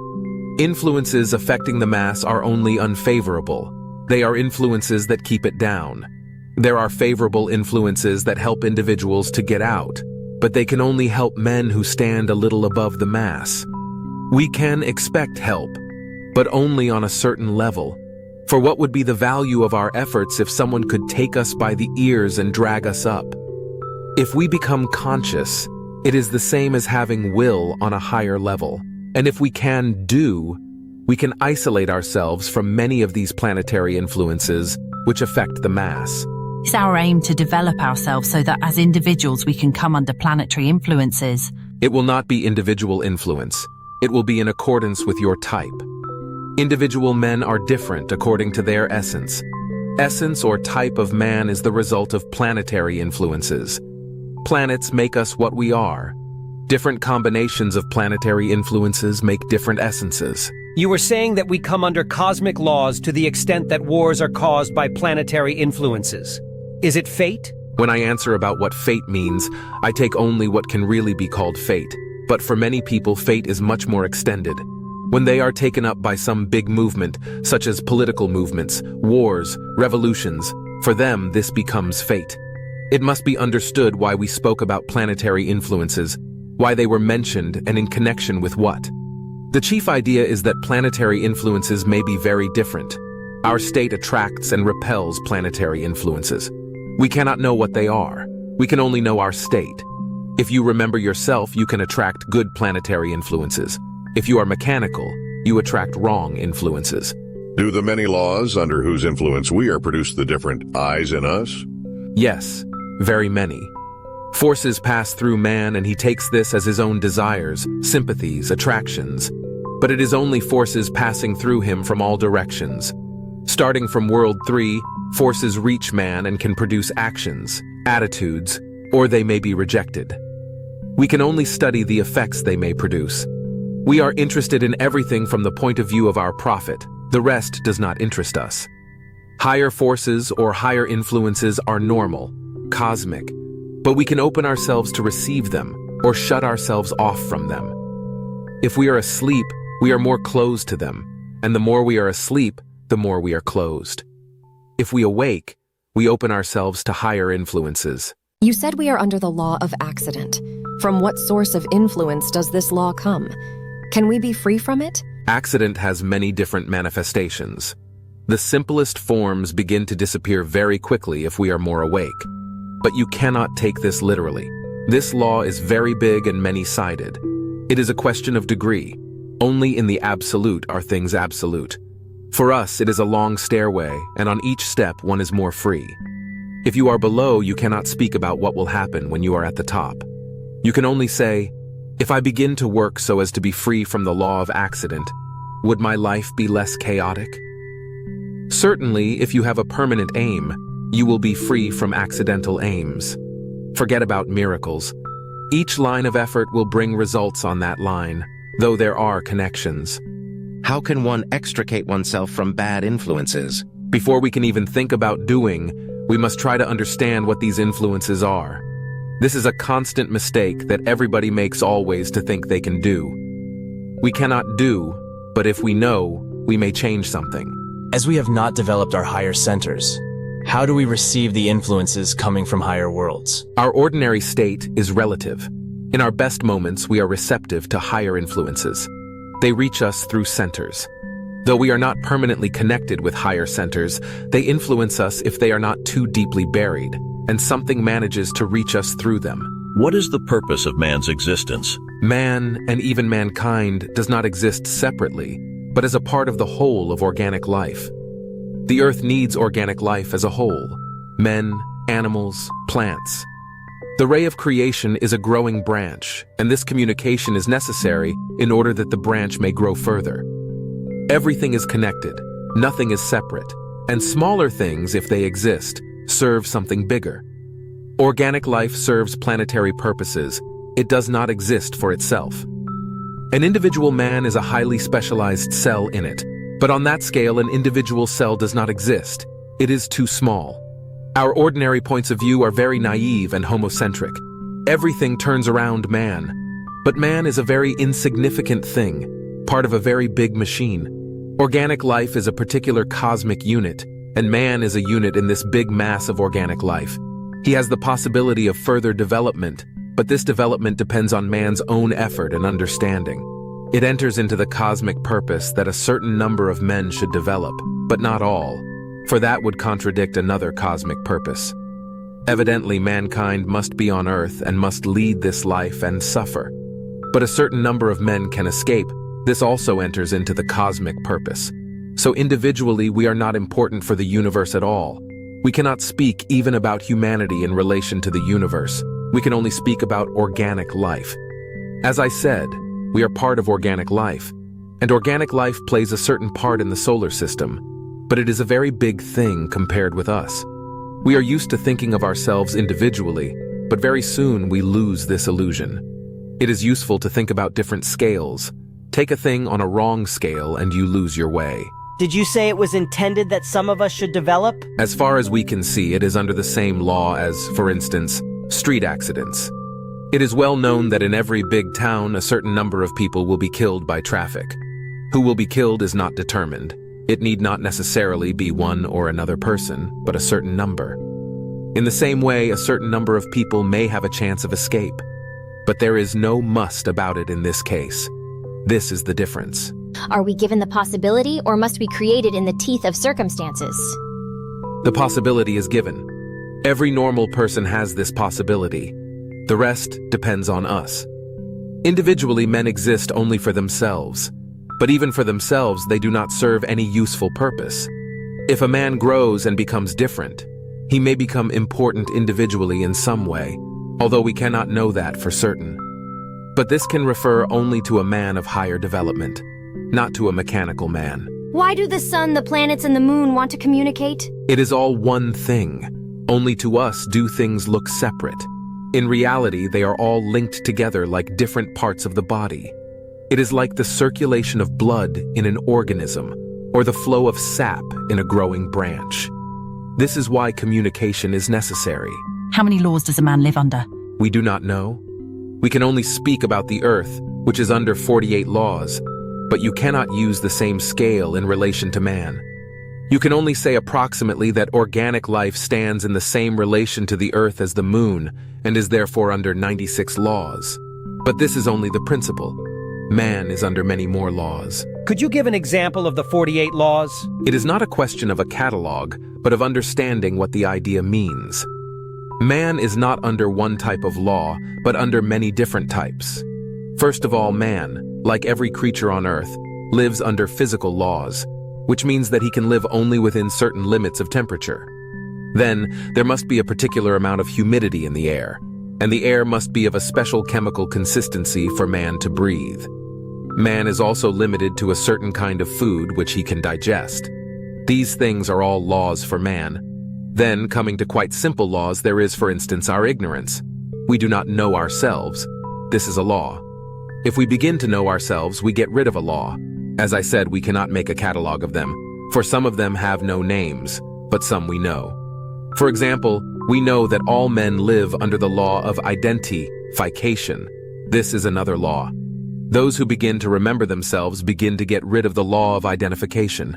Influences affecting the mass are only unfavorable. They are influences that keep it down. There are favorable influences that help individuals to get out, but they can only help men who stand a little above the mass. We can expect help, but only on a certain level. For what would be the value of our efforts if someone could take us by the ears and drag us up? If we become conscious, it is the same as having will on a higher level. And if we can do, we can isolate ourselves from many of these planetary influences which affect the mass. It's our aim to develop ourselves so that as individuals we can come under planetary influences. It will not be individual influence. It will be in accordance with your type. Individual men are different according to their essence. Essence or type of man is the result of planetary influences. Planets make us what we are. Different combinations of planetary influences make different essences. You were saying that we come under cosmic laws to the extent that wars are caused by planetary influences. Is it fate? When I answer about what fate means, I take only what can really be called fate. But for many people, fate is much more extended. When they are taken up by some big movement, such as political movements, wars, revolutions, for them this becomes fate. It must be understood why we spoke about planetary influences, why they were mentioned and in connection with what. The chief idea is that planetary influences may be very different. Our state attracts and repels planetary influences. We cannot know what they are. We can only know our state. If you remember yourself, you can attract good planetary influences. If you are mechanical, you attract wrong influences. Do the many laws under whose influence we are produce the different I's in us? Yes, very many. Forces pass through man and he takes this as his own desires, sympathies, attractions. But it is only forces passing through him from all directions. Starting from World 3, forces reach man and can produce actions, attitudes, or they may be rejected. We can only study the effects they may produce. We are interested in everything from the point of view of our profit. The rest does not interest us. Higher forces or higher influences are normal, cosmic, but we can open ourselves to receive them or shut ourselves off from them. If we are asleep, we are more closed to them, and the more we are asleep, the more we are closed. If we awake, we open ourselves to higher influences. You said we are under the law of accident. From what source of influence does this law come? Can we be free from it? Accident has many different manifestations. The simplest forms begin to disappear very quickly if we are more awake. But you cannot take this literally. This law is very big and many-sided. It is a question of degree. Only in the absolute are things absolute. For us, it is a long stairway, and on each step one is more free. If you are below, you cannot speak about what will happen when you are at the top. You can only say, if I begin to work so as to be free from the law of accident, would my life be less chaotic? Certainly, if you have a permanent aim, you will be free from accidental aims. Forget about miracles. Each line of effort will bring results on that line, though there are connections. How can one extricate oneself from bad influences? Before we can even think about doing, we must try to understand what these influences are. This is a constant mistake that everybody makes always to think they can do. We cannot do, but if we know, we may change something. As we have not developed our higher centers, how do we receive the influences coming from higher worlds? Our ordinary state is relative. In our best moments, we are receptive to higher influences. They reach us through centers. Though we are not permanently connected with higher centers, they influence us if they are not too deeply buried, and something manages to reach us through them. What is the purpose of man's existence? Man, and even mankind, does not exist separately, but as a part of the whole of organic life. The earth needs organic life as a whole: men, animals, plants. The ray of creation is a growing branch, and this communication is necessary in order that the branch may grow further. Everything is connected, nothing is separate, and smaller things, if they exist, serve something bigger. Organic life serves planetary purposes. It does not exist for itself. An individual man is a highly specialized cell in it, but on that scale, an individual cell does not exist. It is too small. Our ordinary points of view are very naive and homocentric. Everything turns around man. But man is a very insignificant thing, part of a very big machine. Organic life is a particular cosmic unit, and man is a unit in this big mass of organic life. He has the possibility of further development, but this development depends on man's own effort and understanding. It enters into the cosmic purpose that a certain number of men should develop, but not all, for that would contradict another cosmic purpose. Evidently, mankind must be on Earth and must lead this life and suffer. But a certain number of men can escape. This also enters into the cosmic purpose. So individually, we are not important for the universe at all. We cannot speak even about humanity in relation to the universe. We can only speak about organic life. As I said, we are part of organic life, and organic life plays a certain part in the solar system, but it is a very big thing compared with us. We are used to thinking of ourselves individually, but very soon we lose this illusion. It is useful to think about different scales. Take a thing on a wrong scale and you lose your way. Did you say it was intended that some of us should develop? As far as we can see, it is under the same law as, for instance, street accidents. It is well known that in every big town, a certain number of people will be killed by traffic. Who will be killed is not determined. It need not necessarily be one or another person, but a certain number. In the same way, a certain number of people may have a chance of escape. But there is no must about it in this case. This is the difference. Are we given the possibility, or must we create it in the teeth of circumstances? The possibility is given. Every normal person has this possibility. The rest depends on us. Individually, men exist only for themselves. But even for themselves, they do not serve any useful purpose. If a man grows and becomes different, he may become important individually in some way, although we cannot know that for certain. But this can refer only to a man of higher development, not to a mechanical man. Why do the sun, the planets, and the moon want to communicate? It is all one thing. Only to us do things look separate. In reality, they are all linked together like different parts of the body. It is like the circulation of blood in an organism, or the flow of sap in a growing branch. This is why communication is necessary. How many laws does a man live under? We do not know. We can only speak about the earth, which is under 48 laws, but you cannot use the same scale in relation to man. You can only say approximately that organic life stands in the same relation to the earth as the moon, and is therefore under 96 laws. But this is only the principle. Man is under many more laws. Could you give an example of the 48 laws? It is not a question of a catalog, but of understanding what the idea means. Man is not under one type of law, but under many different types. First of all, man, like every creature on Earth, lives under physical laws, which means that he can live only within certain limits of temperature. Then, there must be a particular amount of humidity in the air, and the air must be of a special chemical consistency for man to breathe. Man is also limited to a certain kind of food which he can digest. These things are all laws for man. Then, coming to quite simple laws, there is, for instance, our ignorance. We do not know ourselves. This is a law. If we begin to know ourselves, we get rid of a law. As I said, we cannot make a catalog of them, for some of them have no names, but some we know. For example, we know that all men live under the law of identification. This is another law. Those who begin to remember themselves begin to get rid of the law of identification.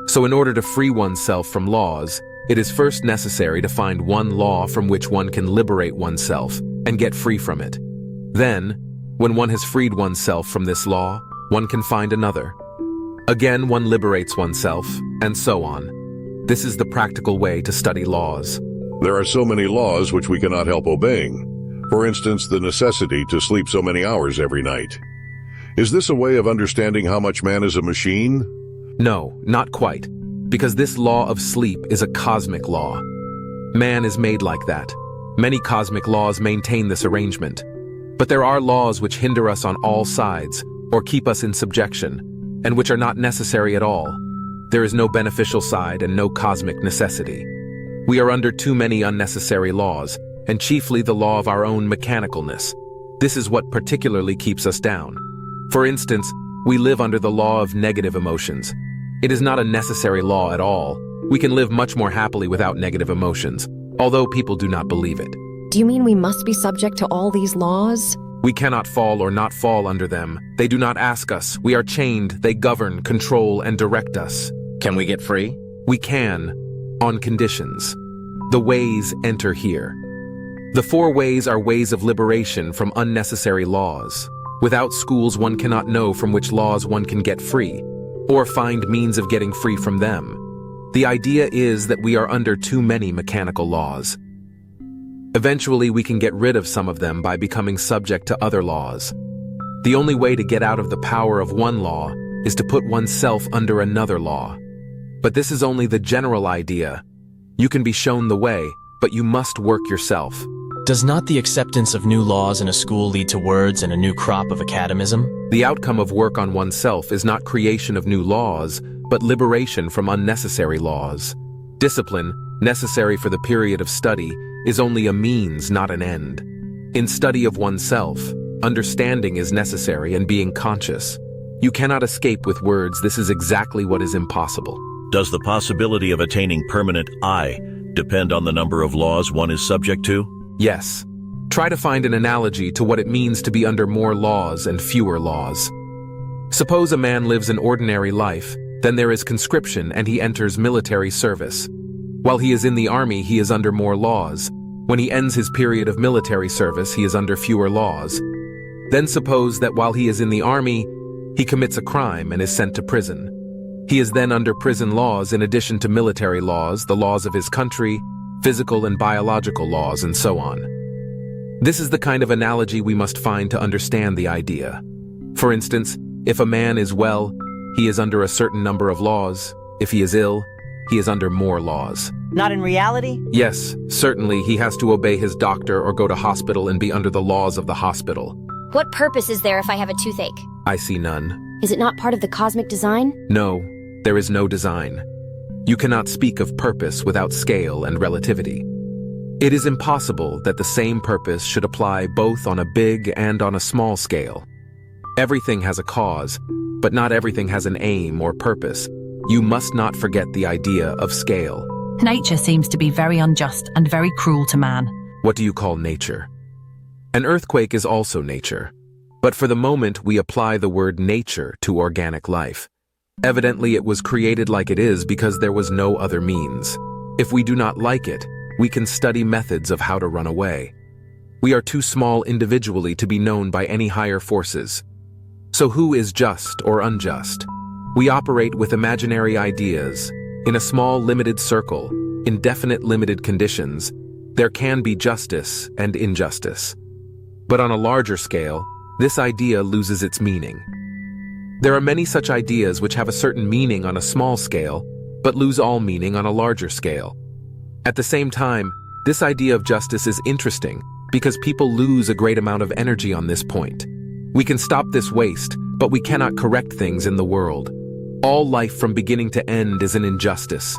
So in order to free oneself from laws, it is first necessary to find one law from which one can liberate oneself and get free from it. Then, when one has freed oneself from this law, one can find another. Again, one liberates oneself, and so on. This is the practical way to study laws. There are so many laws which we cannot help obeying. For instance, the necessity to sleep so many hours every night. Is this a way of understanding how much man is a machine? No, not quite, because this law of sleep is a cosmic law. Man is made like that. Many cosmic laws maintain this arrangement. But there are laws which hinder us on all sides, or keep us in subjection, and which are not necessary at all. There is no beneficial side and no cosmic necessity. We are under too many unnecessary laws, and chiefly the law of our own mechanicalness. This is what particularly keeps us down. For instance, we live under the law of negative emotions. It is not a necessary law at all. We can live much more happily without negative emotions, although people do not believe it. Do you mean we must be subject to all these laws? We cannot fall or not fall under them. They do not ask us. We are chained. They govern, control, and direct us. Can we get free? We can, on conditions. The ways enter here. The 4 ways are ways of liberation from unnecessary laws. Without schools, one cannot know from which laws one can get free, or find means of getting free from them. The idea is that we are under too many mechanical laws. Eventually, we can get rid of some of them by becoming subject to other laws. The only way to get out of the power of one law is to put oneself under another law. But this is only the general idea. You can be shown the way, but you must work yourself. Does not the acceptance of new laws in a school lead to words and a new crop of academism? The outcome of work on oneself is not creation of new laws, but liberation from unnecessary laws. Discipline, necessary for the period of study, is only a means, not an end. In study of oneself, understanding is necessary and being conscious. You cannot escape with words. This is exactly what is impossible. Does the possibility of attaining permanent I depend on the number of laws one is subject to? Yes. Try to find an analogy to what it means to be under more laws and fewer laws. Suppose a man lives an ordinary life, then there is conscription and he enters military service. While he is in the army, he is under more laws. When he ends his period of military service, he is under fewer laws. Then suppose that while he is in the army, he commits a crime and is sent to prison. He is then under prison laws in addition to military laws, the laws of his country, physical and biological laws, and so on. This is the kind of analogy we must find to understand the idea. For instance, if a man is well, he is under a certain number of laws. If he is ill, he is under more laws. Not in reality? Yes, certainly he has to obey his doctor or go to hospital and be under the laws of the hospital. What purpose is there if I have a toothache? I see none. Is it not part of the cosmic design? No, there is no design. You cannot speak of purpose without scale and relativity. It is impossible that the same purpose should apply both on a big and on a small scale. Everything has a cause, but not everything has an aim or purpose. You must not forget the idea of scale. Nature seems to be very unjust and very cruel to man. What do you call nature? An earthquake is also nature. But for the moment, we apply the word nature to organic life. Evidently, it was created like it is because there was no other means. If we do not like it, we can study methods of how to run away. We are too small individually to be known by any higher forces. So who is just or unjust? We operate with imaginary ideas. In a small limited circle, in definite limited conditions, there can be justice and injustice. But on a larger scale, this idea loses its meaning. There are many such ideas which have a certain meaning on a small scale, but lose all meaning on a larger scale. At the same time, this idea of justice is interesting because people lose a great amount of energy on this point. We can stop this waste, but we cannot correct things in the world. All life from beginning to end is an injustice.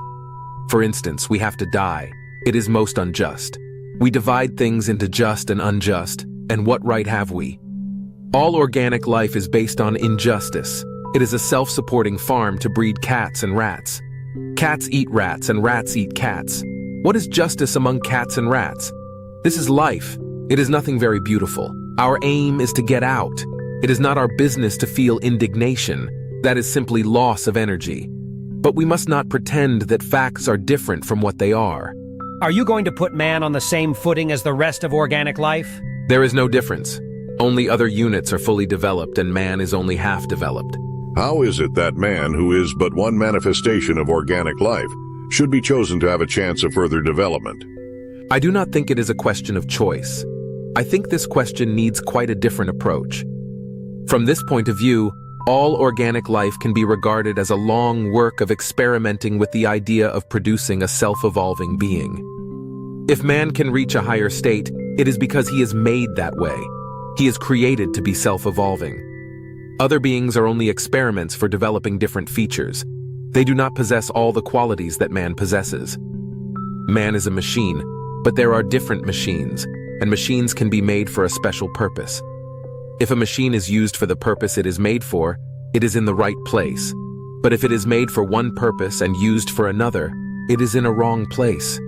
For instance, we have to die. It is most unjust. We divide things into just and unjust, and what right have we? All organic life is based on injustice. It is a self-supporting farm to breed cats and rats. Cats eat rats and rats eat cats. What is justice among cats and rats? This is life. It is nothing very beautiful. Our aim is to get out. It is not our business to feel indignation. That is simply loss of energy. But we must not pretend that facts are different from what they are. Are you going to put man on the same footing as the rest of organic life? There is no difference. Only other units are fully developed and man is only half developed. How is it that man, who is but one manifestation of organic life, should be chosen to have a chance of further development? I do not think it is a question of choice. I think this question needs quite a different approach. From this point of view, all organic life can be regarded as a long work of experimenting with the idea of producing a self-evolving being. If man can reach a higher state, it is because he is made that way. He is created to be self-evolving. Other beings are only experiments for developing different features. They do not possess all the qualities that man possesses. Man is a machine, but there are different machines, and machines can be made for a special purpose. If a machine is used for the purpose it is made for, it is in the right place. But if it is made for one purpose and used for another, it is in a wrong place.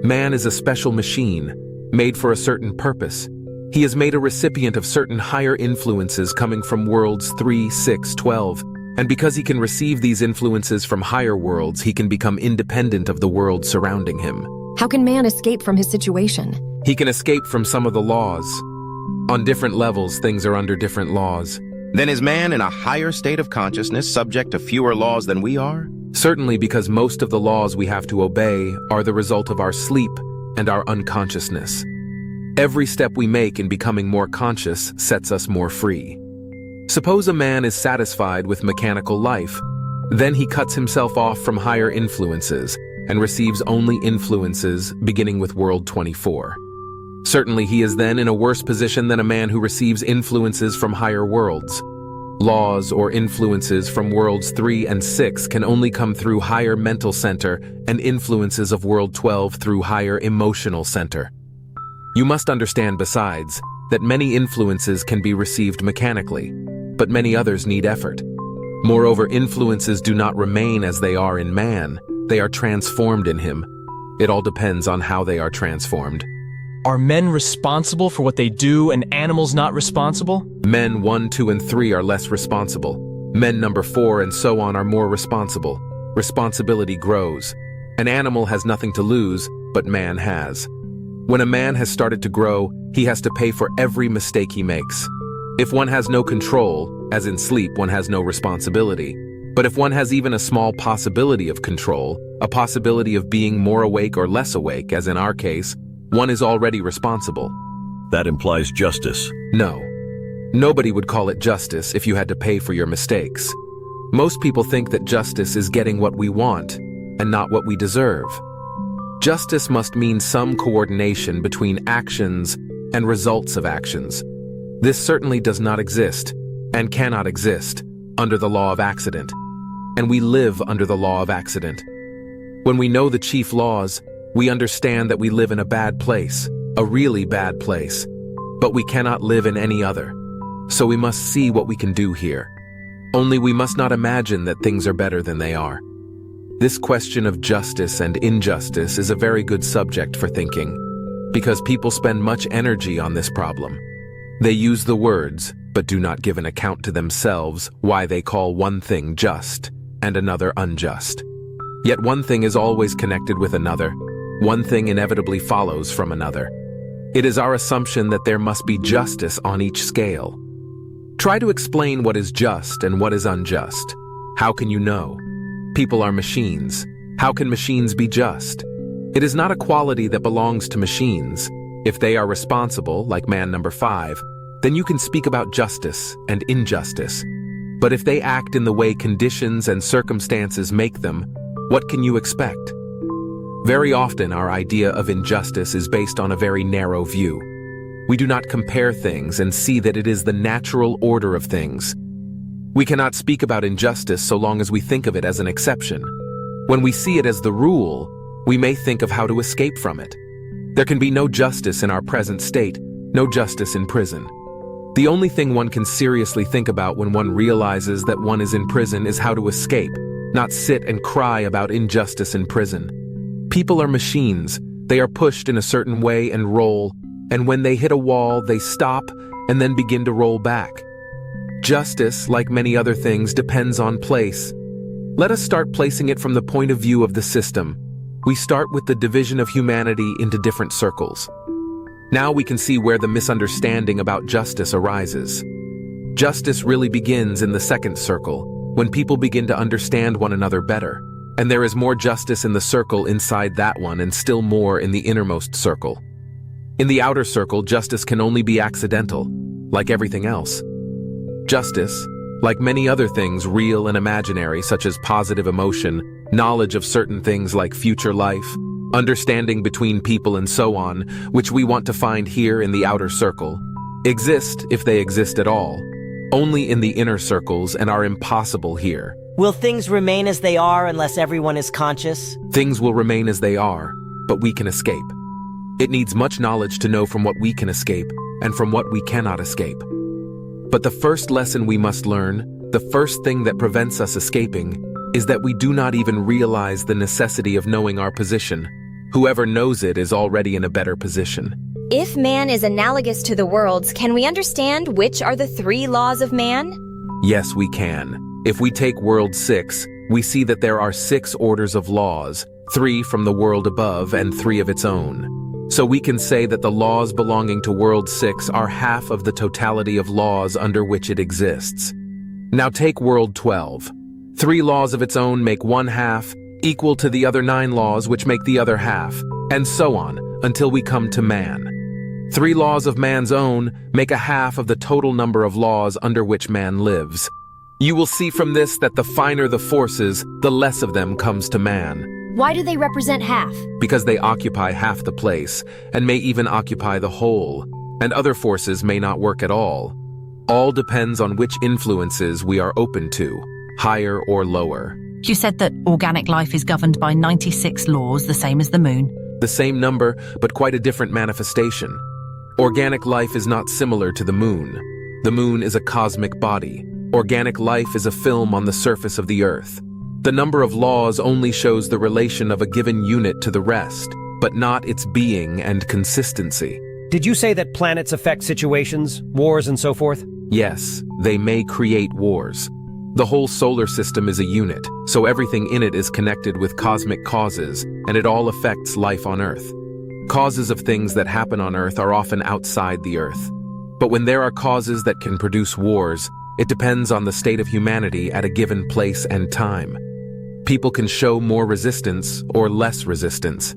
Man is a special machine, made for a certain purpose. He is made a recipient of certain higher influences coming from worlds 3, 6, 12, and because he can receive these influences from higher worlds, he can become independent of the world surrounding him. How can man escape from his situation? He can escape from some of the laws. On different levels, things are under different laws. Then is man in a higher state of consciousness subject to fewer laws than we are? Certainly, because most of the laws we have to obey are the result of our sleep and our unconsciousness. Every step we make in becoming more conscious sets us more free. Suppose a man is satisfied with mechanical life. Then he cuts himself off from higher influences and receives only influences beginning with World 24. Certainly he is then in a worse position than a man who receives influences from higher worlds. Laws or influences from Worlds 3 and 6 can only come through higher mental center and influences of World 12 through higher emotional center. You must understand, besides, that many influences can be received mechanically, but many others need effort. Moreover, influences do not remain as they are in man, they are transformed in him. It all depends on how they are transformed. Are men responsible for what they do and animals not responsible? Men 1, 2, and 3 are less responsible. Men number 4 and so on are more responsible. Responsibility grows. An animal has nothing to lose, but man has. When a man has started to grow, he has to pay for every mistake he makes. If one has no control, as in sleep, one has no responsibility. But if one has even a small possibility of control, a possibility of being more awake or less awake, as in our case, one is already responsible. That implies justice. No. Nobody would call it justice if you had to pay for your mistakes. Most people think that justice is getting what we want and not what we deserve. Justice must mean some coordination between actions and results of actions. This certainly does not exist and cannot exist under the law of accident, and we live under the law of accident. When we know the chief laws, we understand that we live in a bad place, a really bad place, but we cannot live in any other. So we must see what we can do here. Only we must not imagine that things are better than they are. This question of justice and injustice is a very good subject for thinking, because people spend much energy on this problem. They use the words, but do not give an account to themselves why they call one thing just and another unjust. Yet one thing is always connected with another. One thing inevitably follows from another. It is our assumption that there must be justice on each scale. Try to explain what is just and what is unjust. How can you know? People are machines. How can machines be just? It is not a quality that belongs to machines. If they are responsible, like man number 5, then you can speak about justice and injustice. But if they act in the way conditions and circumstances make them, what can you expect? Very often our idea of injustice is based on a very narrow view. We do not compare things and see that it is the natural order of things. We cannot speak about injustice so long as we think of it as an exception. When we see it as the rule, we may think of how to escape from it. There can be no justice in our present state, no justice in prison. The only thing one can seriously think about when one realizes that one is in prison is how to escape, not sit and cry about injustice in prison. People are machines. They are pushed in a certain way and roll, and when they hit a wall, they stop and then begin to roll back. Justice, like many other things, depends on place. Let us start placing it from the point of view of the system. We start with the division of humanity into different circles. Now we can see where the misunderstanding about justice arises. Justice really begins in the second circle, when people begin to understand one another better, and there is more justice in the circle inside that one and still more in the innermost circle. In the outer circle, justice can only be accidental, like everything else. Justice, like many other things real and imaginary, such as positive emotion, knowledge of certain things like future life, understanding between people and so on, which we want to find here in the outer circle, exist, if they exist at all, only in the inner circles and are impossible here. Will things remain as they are unless everyone is conscious? Things will remain as they are, but we can escape. It needs much knowledge to know from what we can escape and from what we cannot escape. But the first lesson we must learn, the first thing that prevents us escaping, is that we do not even realize the necessity of knowing our position. Whoever knows it is already in a better position. If man is analogous to the worlds, can we understand which are the 3 laws of man? Yes, we can. If we take World 6, we see that there are 6 orders of laws, 3 from the world above and 3 of its own. So we can say that the laws belonging to World 6 are half of the totality of laws under which it exists. Now take World 12. 3 laws of its own make 1/2, equal to the other 9 laws which make the other half, and so on, until we come to man. 3 laws of man's own make 1/2 of the total number of laws under which man lives. You will see from this that the finer the forces, the less of them comes to man. Why do they represent half? Because they occupy half the place, and may even occupy the whole, and other forces may not work at all. All depends on which influences we are open to, higher or lower. You said that organic life is governed by 96 laws, the same as the moon. The same number, but quite a different manifestation. Organic life is not similar to the moon. The moon is a cosmic body. Organic life is a film on the surface of the earth. The number of laws only shows the relation of a given unit to the rest, but not its being and consistency. Did you say that planets affect situations, wars and so forth? Yes, they may create wars. The whole solar system is a unit, so everything in it is connected with cosmic causes, and it all affects life on Earth. Causes of things that happen on Earth are often outside the Earth. But when there are causes that can produce wars, it depends on the state of humanity at a given place and time. People can show more resistance or less resistance.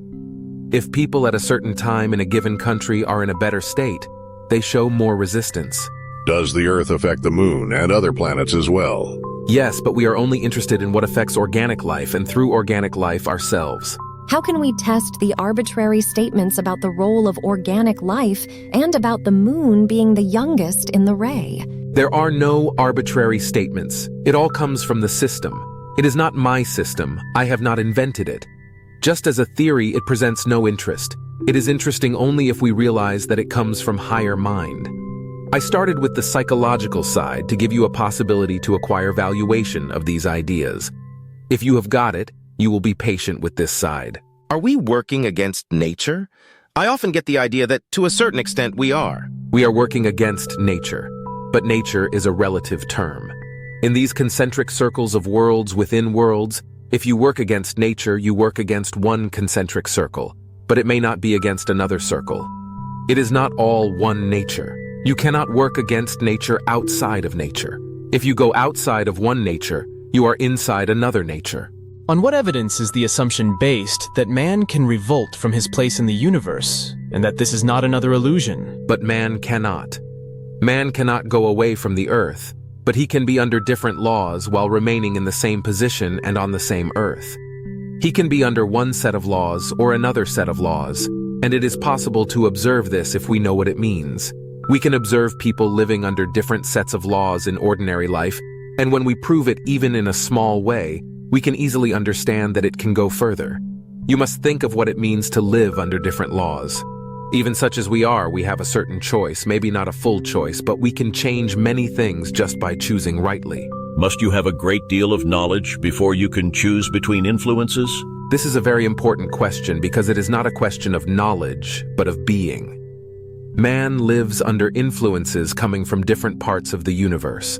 If people at a certain time in a given country are in a better state, they show more resistance. Does the Earth affect the Moon and other planets as well? Yes, but we are only interested in what affects organic life and through organic life ourselves. How can we test the arbitrary statements about the role of organic life and about the moon being the youngest in the ray? There are no arbitrary statements. It all comes from the system. It is not my system. I have not invented it. Just as a theory, it presents no interest. It is interesting only if we realize that it comes from higher mind. I started with the psychological side to give you a possibility to acquire valuation of these ideas. If you have got it, you will be patient with this side. Are we working against nature? I often get the idea that to a certain extent we are. We are working against nature, but nature is a relative term. In these concentric circles of worlds within worlds, if you work against nature, you work against one concentric circle, but it may not be against another circle. It is not all one nature. You cannot work against nature outside of nature. If you go outside of one nature, you are inside another nature. On what evidence is the assumption based that man can revolt from his place in the universe, and that this is not another illusion? But man cannot. Man cannot go away from the earth. but he can be under different laws while remaining in the same position and on the same earth. He can be under one set of laws or another set of laws, and it is possible to observe this if we know what it means. We can observe people living under different sets of laws in ordinary life, and when we prove it even in a small way, we can easily understand that it can go further. You must think of what it means to live under different laws. Even such as we are, we have a certain choice, maybe not a full choice, but we can change many things just by choosing rightly. Must you have a great deal of knowledge before you can choose between influences? This is a very important question because it is not a question of knowledge, but of being. Man lives under influences coming from different parts of the universe.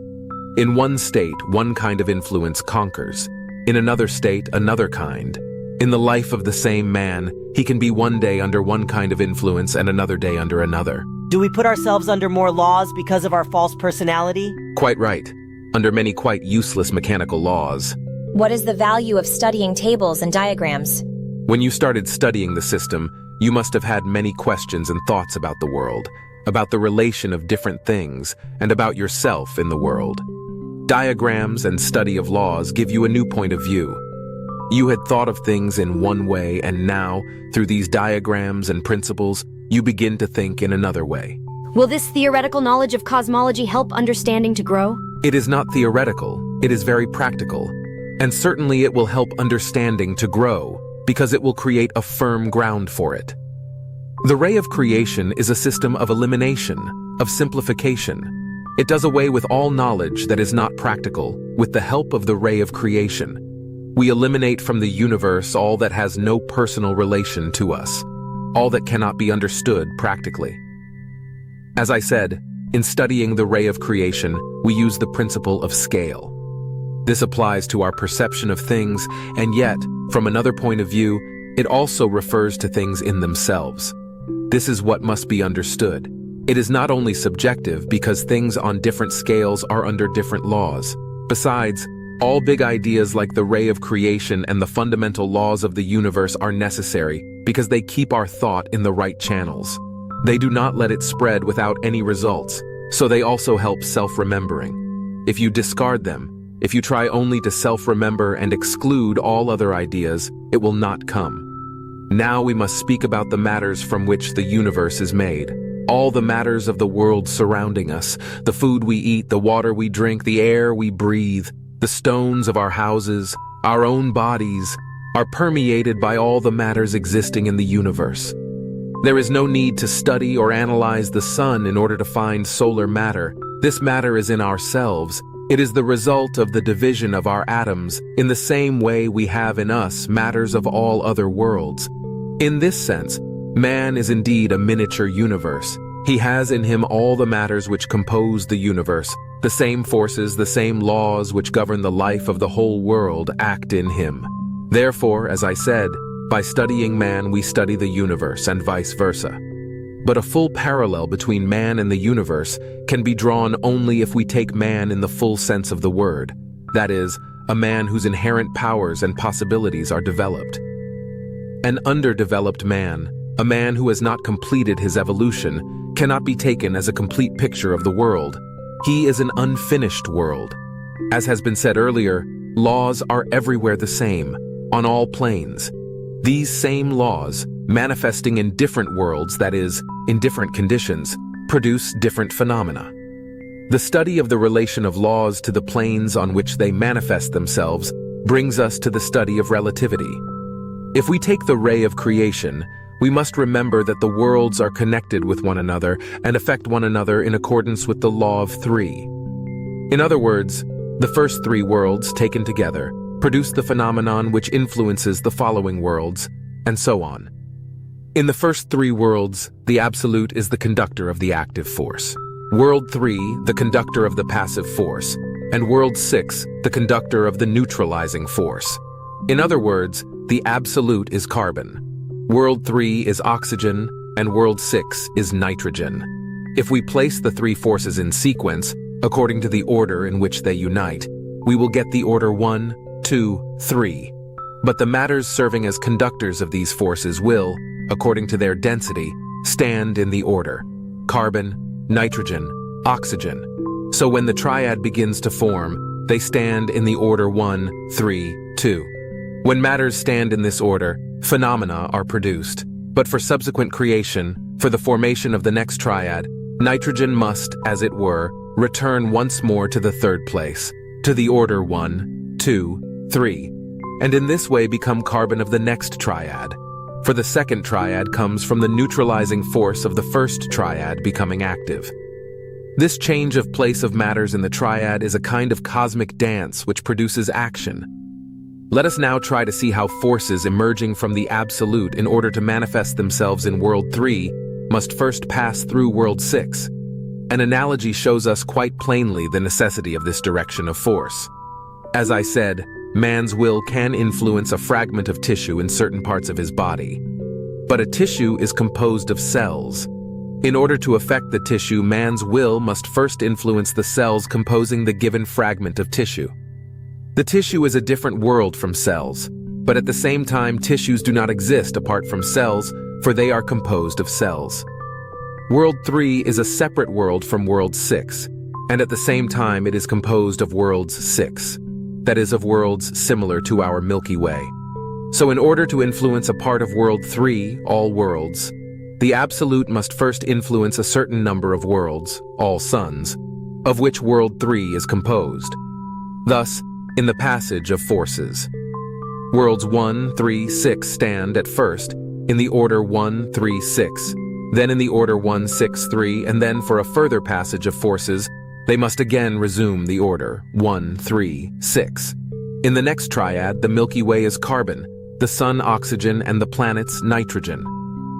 In one state, one kind of influence conquers. In another state, another kind. In the life of the same man, he can be one day under one kind of influence and another day under another. Do we put ourselves under more laws because of our false personality? Quite right. Under many quite useless mechanical laws. What is the value of studying tables and diagrams? When you started studying the system, you must have had many questions and thoughts about the world, about the relation of different things, and about yourself in the world. Diagrams and study of laws give you a new point of view. You had thought of things in one way, and now, through these diagrams and principles, you begin to think in another way. Will this theoretical knowledge of cosmology help understanding to grow? It is not theoretical, it is very practical, and certainly it will help understanding to grow, because it will create a firm ground for it. The ray of creation is a system of elimination, of simplification. It does away with all knowledge that is not practical, with the help of the ray of creation. We eliminate from the universe all that has no personal relation to us, all that cannot be understood practically. As I said, in studying the ray of creation, we use the principle of scale. This applies to our perception of things, and yet, from another point of view, it also refers to things in themselves. This is what must be understood. It is not only subjective because things on different scales are under different laws. Besides, all big ideas like the ray of creation and the fundamental laws of the universe are necessary because they keep our thought in the right channels. They do not let it spread without any results, so they also help self-remembering. If you discard them, if you try only to self-remember and exclude all other ideas, it will not come. Now we must speak about the matters from which the universe is made. All the matters of the world surrounding us, the food we eat, the water we drink, the air we breathe, the stones of our houses, our own bodies, are permeated by all the matters existing in the universe. There is no need to study or analyze the sun in order to find solar matter. This matter is in ourselves. It is the result of the division of our atoms in the same way we have in us matters of all other worlds. In this sense, man is indeed a miniature universe. He has in him all the matters which compose the universe. The same forces, the same laws which govern the life of the whole world act in him. Therefore, as I said, by studying man we study the universe and vice versa. But a full parallel between man and the universe can be drawn only if we take man in the full sense of the word. That is, a man whose inherent powers and possibilities are developed. An underdeveloped man, a man who has not completed his evolution, cannot be taken as a complete picture of the world. He is an unfinished world. As has been said earlier, laws are everywhere the same, on all planes. These same laws, manifesting in different worlds, that is, in different conditions, produce different phenomena. The study of the relation of laws to the planes on which they manifest themselves brings us to the study of relativity. If we take the ray of creation, we must remember that the worlds are connected with one another and affect one another in accordance with the law of three. In other words, the first three worlds, taken together, produce the phenomenon which influences the following worlds, and so on. In the first three worlds, the absolute is the conductor of the active force. World 3, the conductor of the passive force, and World 6, the conductor of the neutralizing force. In other words, the absolute is carbon. World 3 is oxygen, and World 6 is nitrogen. If we place the three forces in sequence, according to the order in which they unite, we will get the order 1, 2, 3. But the matters serving as conductors of these forces will, according to their density, stand in the order: carbon, nitrogen, oxygen. So when the triad begins to form, they stand in the order 1, 3, 2. When matters stand in this order, phenomena are produced. But for subsequent creation, for the formation of the next triad, nitrogen must, as it were, return once more to the third place, to the order 1, 2, 3, and in this way become carbon of the next triad. For the second triad comes from the neutralizing force of the first triad becoming active. This change of place of matters in the triad is a kind of cosmic dance which produces action. Let us now try to see how forces emerging from the absolute in order to manifest themselves in World 3 must first pass through World 6. An analogy shows us quite plainly the necessity of this direction of force. As I said, man's will can influence a fragment of tissue in certain parts of his body. But a tissue is composed of cells. In order to affect the tissue, man's will must first influence the cells composing the given fragment of tissue. The tissue is a different world from cells, but at the same time tissues do not exist apart from cells, for they are composed of cells. World 3 is a separate world from World 6, and at the same time it is composed of worlds 6, that is, of worlds similar to our Milky Way. So in order to influence a part of World 3, all worlds, the Absolute must first influence a certain number of worlds, all suns, of which World 3 is composed. Thus, in the passage of forces, worlds 1, 3, 6 stand at first in the order 1, 3, 6, then in the order 1, 6, 3, and then for a further passage of forces, they must again resume the order 1, 3, 6. In the next triad, the Milky Way is carbon, the sun oxygen, and the planets nitrogen.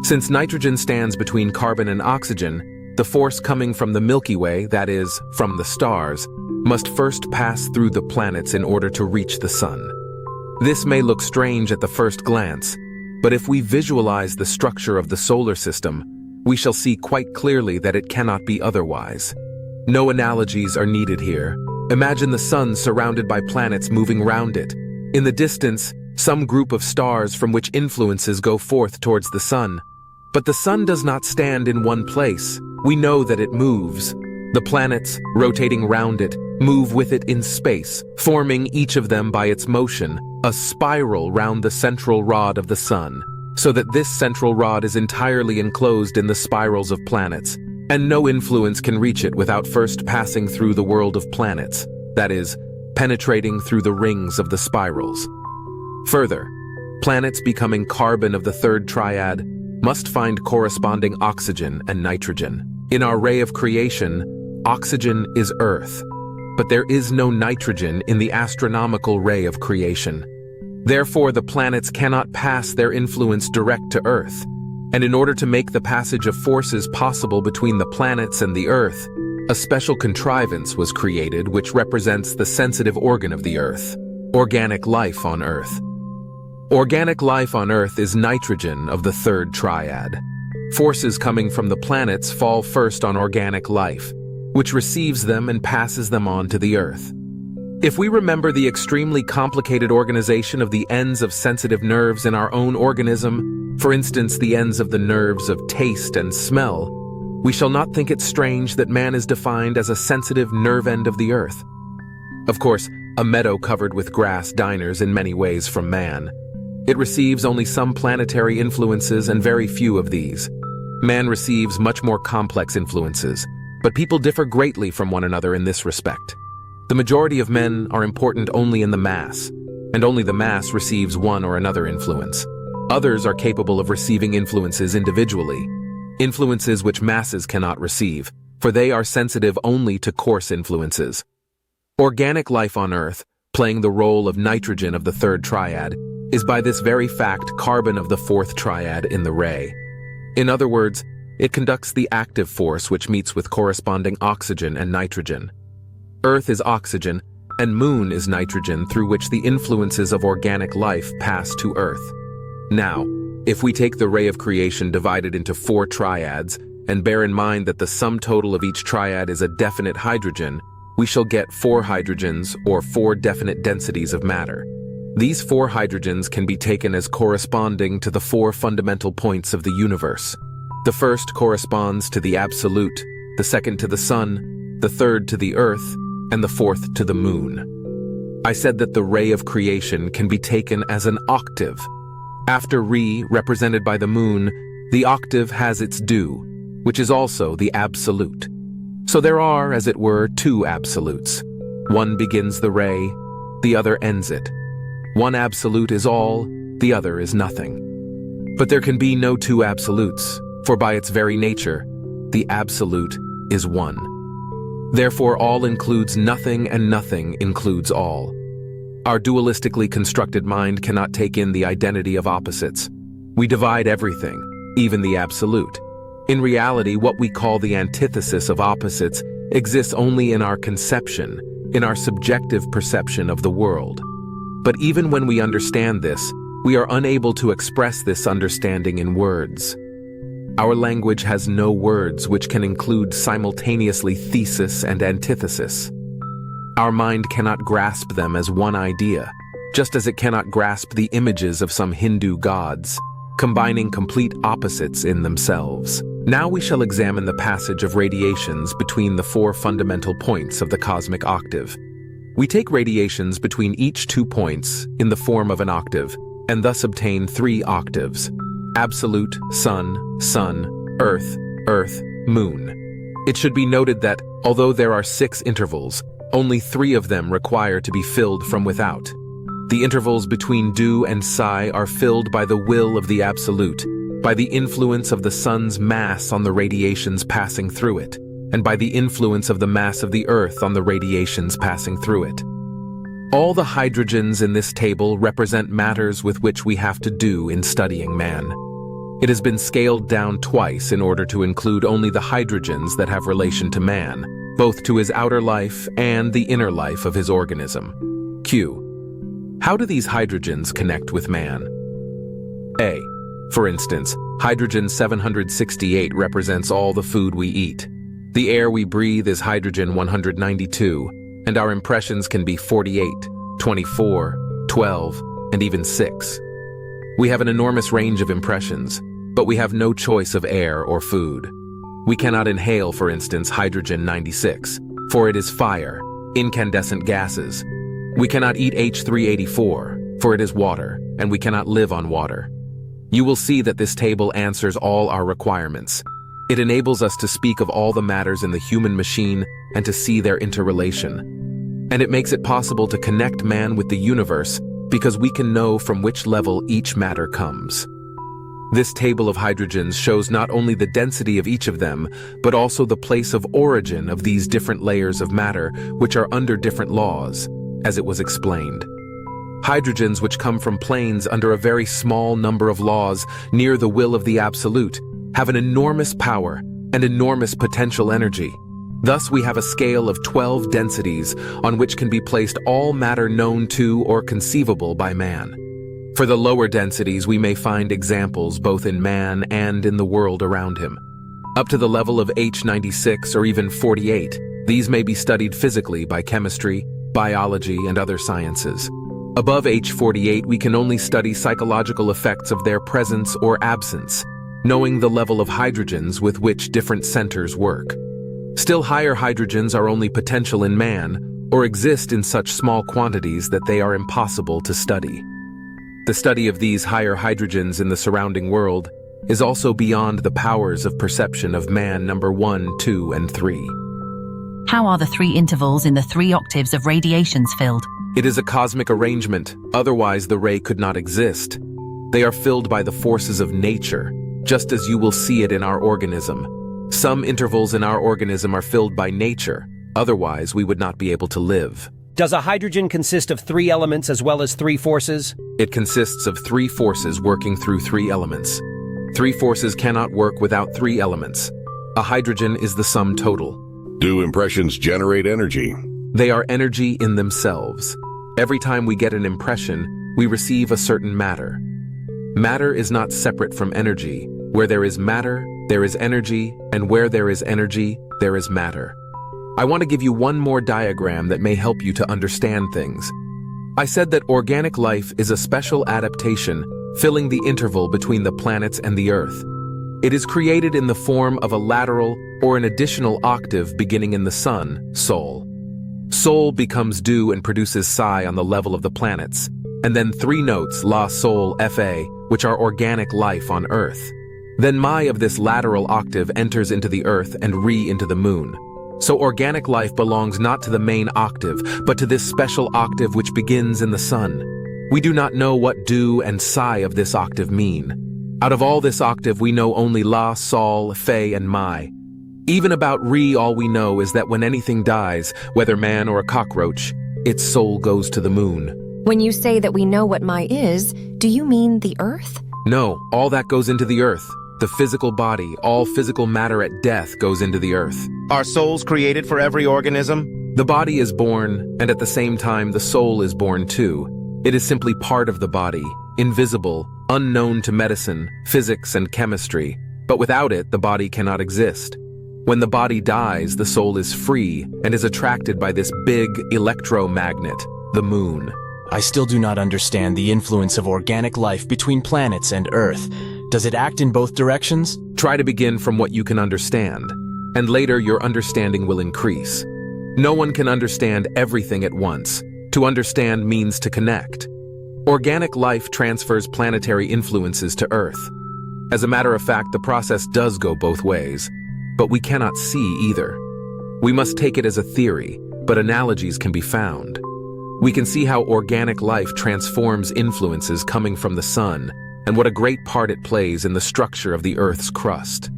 Since nitrogen stands between carbon and oxygen, the force coming from the Milky Way, that is, from the stars, must first pass through the planets in order to reach the sun. This may look strange at the first glance, but if we visualize the structure of the solar system, we shall see quite clearly that it cannot be otherwise. No analogies are needed here. Imagine the sun surrounded by planets moving round it. In the distance, some group of stars from which influences go forth towards the sun. But the sun does not stand in one place. We know that it moves. The planets, rotating round it, move with it in space, forming each of them by its motion, a spiral round the central rod of the sun, so that this central rod is entirely enclosed in the spirals of planets, and no influence can reach it without first passing through the world of planets, that is, penetrating through the rings of the spirals. Further, planets becoming carbon of the third triad must find corresponding oxygen and nitrogen. In our ray of creation, oxygen is Earth, but there is no nitrogen in the astronomical ray of creation. Therefore, the planets cannot pass their influence direct to Earth, and in order to make the passage of forces possible between the planets and the Earth, a special contrivance was created which represents the sensitive organ of the Earth, organic life on Earth. Organic life on Earth is nitrogen of the third triad. Forces coming from the planets fall first on organic life, which receives them and passes them on to the Earth. If we remember the extremely complicated organization of the ends of sensitive nerves in our own organism, for instance the ends of the nerves of taste and smell, we shall not think it strange that man is defined as a sensitive nerve end of the Earth. Of course, a meadow covered with grass differs in many ways from man. It receives only some planetary influences and very few of these. Man receives much more complex influences, but people differ greatly from one another in this respect. The majority of men are important only in the mass, and only the mass receives one or another influence. Others are capable of receiving influences individually, influences which masses cannot receive, for they are sensitive only to coarse influences. Organic life on Earth, playing the role of nitrogen of the third triad, is by this very fact carbon of the fourth triad in the ray. In other words, it conducts the active force which meets with corresponding oxygen and nitrogen. Earth is oxygen, and Moon is nitrogen through which the influences of organic life pass to Earth. Now, if we take the ray of creation divided into 4 triads, and bear in mind that the sum total of each triad is a definite hydrogen, we shall get 4 hydrogens or 4 definite densities of matter. These 4 hydrogens can be taken as corresponding to the 4 fundamental points of the universe. The first corresponds to the absolute, the second to the sun, the third to the earth, and the fourth to the moon. I said that the ray of creation can be taken as an octave. After Re, represented by the moon, the octave has its due, which is also the absolute. So there are, as it were, two absolutes. One begins the ray, the other ends it. One absolute is all, the other is nothing. But there can be no two absolutes, for by its very nature, the absolute is one. Therefore, all includes nothing and nothing includes all. Our dualistically constructed mind cannot take in the identity of opposites. We divide everything, even the absolute. In reality, what we call the antithesis of opposites exists only in our conception, in our subjective perception of the world. But even when we understand this, we are unable to express this understanding in words. Our language has no words which can include simultaneously thesis and antithesis. Our mind cannot grasp them as one idea, just as it cannot grasp the images of some Hindu gods, combining complete opposites in themselves. Now we shall examine the passage of radiations between the four fundamental points of the cosmic octave. We take radiations between each 2 points in the form of an octave, and thus obtain 3 octaves: absolute, sun, sun, earth, earth, moon. It should be noted that, although there are 6 intervals, only 3 of them require to be filled from without. The intervals between Du and Psi are filled by the will of the absolute, by the influence of the sun's mass on the radiations passing through it, and by the influence of the mass of the earth on the radiations passing through it. All the hydrogens in this table represent matters with which we have to do in studying man. It has been scaled down twice in order to include only the hydrogens that have relation to man, both to his outer life and the inner life of his organism. Q. How do these hydrogens connect with man? A. For instance, hydrogen 768 represents all the food we eat. The air we breathe is hydrogen 192, and our impressions can be 48, 24, 12, and even 6. We have an enormous range of impressions, but we have no choice of air or food. We cannot inhale, for instance, hydrogen 96, for it is fire, incandescent gases. We cannot eat H384, for it is water, and we cannot live on water. You will see that this table answers all our requirements. It enables us to speak of all the matters in the human machine and to see their interrelation. And it makes it possible to connect man with the universe because we can know from which level each matter comes. This table of hydrogens shows not only the density of each of them, but also the place of origin of these different layers of matter, which are under different laws, as it was explained. Hydrogens which come from planes under a very small number of laws near the will of the absolute have an enormous power and enormous potential energy. Thus we have a scale of 12 densities on which can be placed all matter known to or conceivable by man. For the lower densities, we may find examples both in man and in the world around him. Up to the level of H96 or even 48, these may be studied physically by chemistry, biology, and other sciences. Above H48, we can only study psychological effects of their presence or absence, knowing the level of hydrogens with which different centers work. Still higher hydrogens are only potential in man, or exist in such small quantities that they are impossible to study. The study of these higher hydrogens in the surrounding world is also beyond the powers of perception of man number 1, 2, and 3. How are the 3 intervals in the 3 octaves of radiations filled? It is a cosmic arrangement, otherwise the ray could not exist. They are filled by the forces of nature, just as you will see it in our organism. Some intervals in our organism are filled by nature, otherwise we would not be able to live. Does a hydrogen consist of 3 elements as well as 3 forces? It consists of 3 forces working through 3 elements. 3 forces cannot work without 3 elements. A hydrogen is the sum total. Do impressions generate energy? They are energy in themselves. Every time we get an impression, we receive a certain matter. Matter is not separate from energy. Where there is matter, there is energy, and where there is energy, there is matter. I want to give you one more diagram that may help you to understand things. I said that organic life is a special adaptation filling the interval between the planets and the Earth. It is created in the form of a lateral, or an additional octave beginning in the sun, Sol. Sol becomes do and produces psi on the level of the planets, and then 3 notes, La, Sol, Fa, which are organic life on Earth. Then Mi of this lateral octave enters into the Earth and Re into the Moon. So organic life belongs not to the main octave, but to this special octave which begins in the sun. We do not know what do and psi of this octave mean. Out of all this octave, we know only La, Sol, Fe, and Mi. Even about Re, all we know is that when anything dies, whether man or a cockroach, its soul goes to the moon. When you say that we know what my is, do you mean the Earth? No, all that goes into the Earth. The physical body, all physical matter at death goes into the Earth. Are souls created for every organism? The body is born, and at the same time the soul is born too. It is simply part of the body, invisible, unknown to medicine, physics, and chemistry. But without it, the body cannot exist. When the body dies, the soul is free and is attracted by this big electromagnet, the moon. I still do not understand the influence of organic life between planets and Earth. Does it act in both directions? Try to begin from what you can understand, and later your understanding will increase. No one can understand everything at once. To understand means to connect. Organic life transfers planetary influences to Earth. As a matter of fact, the process does go both ways, but we cannot see either. We must take it as a theory, but analogies can be found. We can see how organic life transforms influences coming from the sun, and what a great part it plays in the structure of the Earth's crust.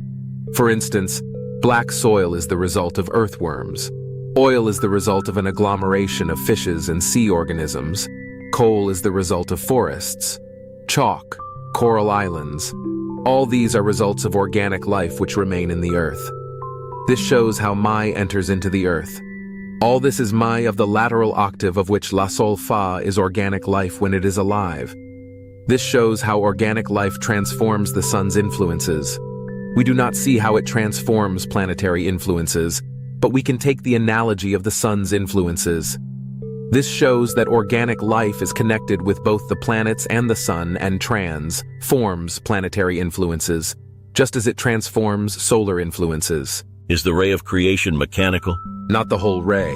For instance, black soil is the result of earthworms. Oil is the result of an agglomeration of fishes and sea organisms. Coal is the result of forests. Chalk, coral islands. All these are results of organic life which remain in the Earth. This shows how Mi enters into the Earth. All this is Mi of the lateral octave of which La Sol Fa is organic life when it is alive. This shows how organic life transforms the sun's influences. We do not see how it transforms planetary influences, but we can take the analogy of the sun's influences. This shows that organic life is connected with both the planets and the sun and transforms planetary influences, just as it transforms solar influences. Is the ray of creation mechanical? Not the whole ray.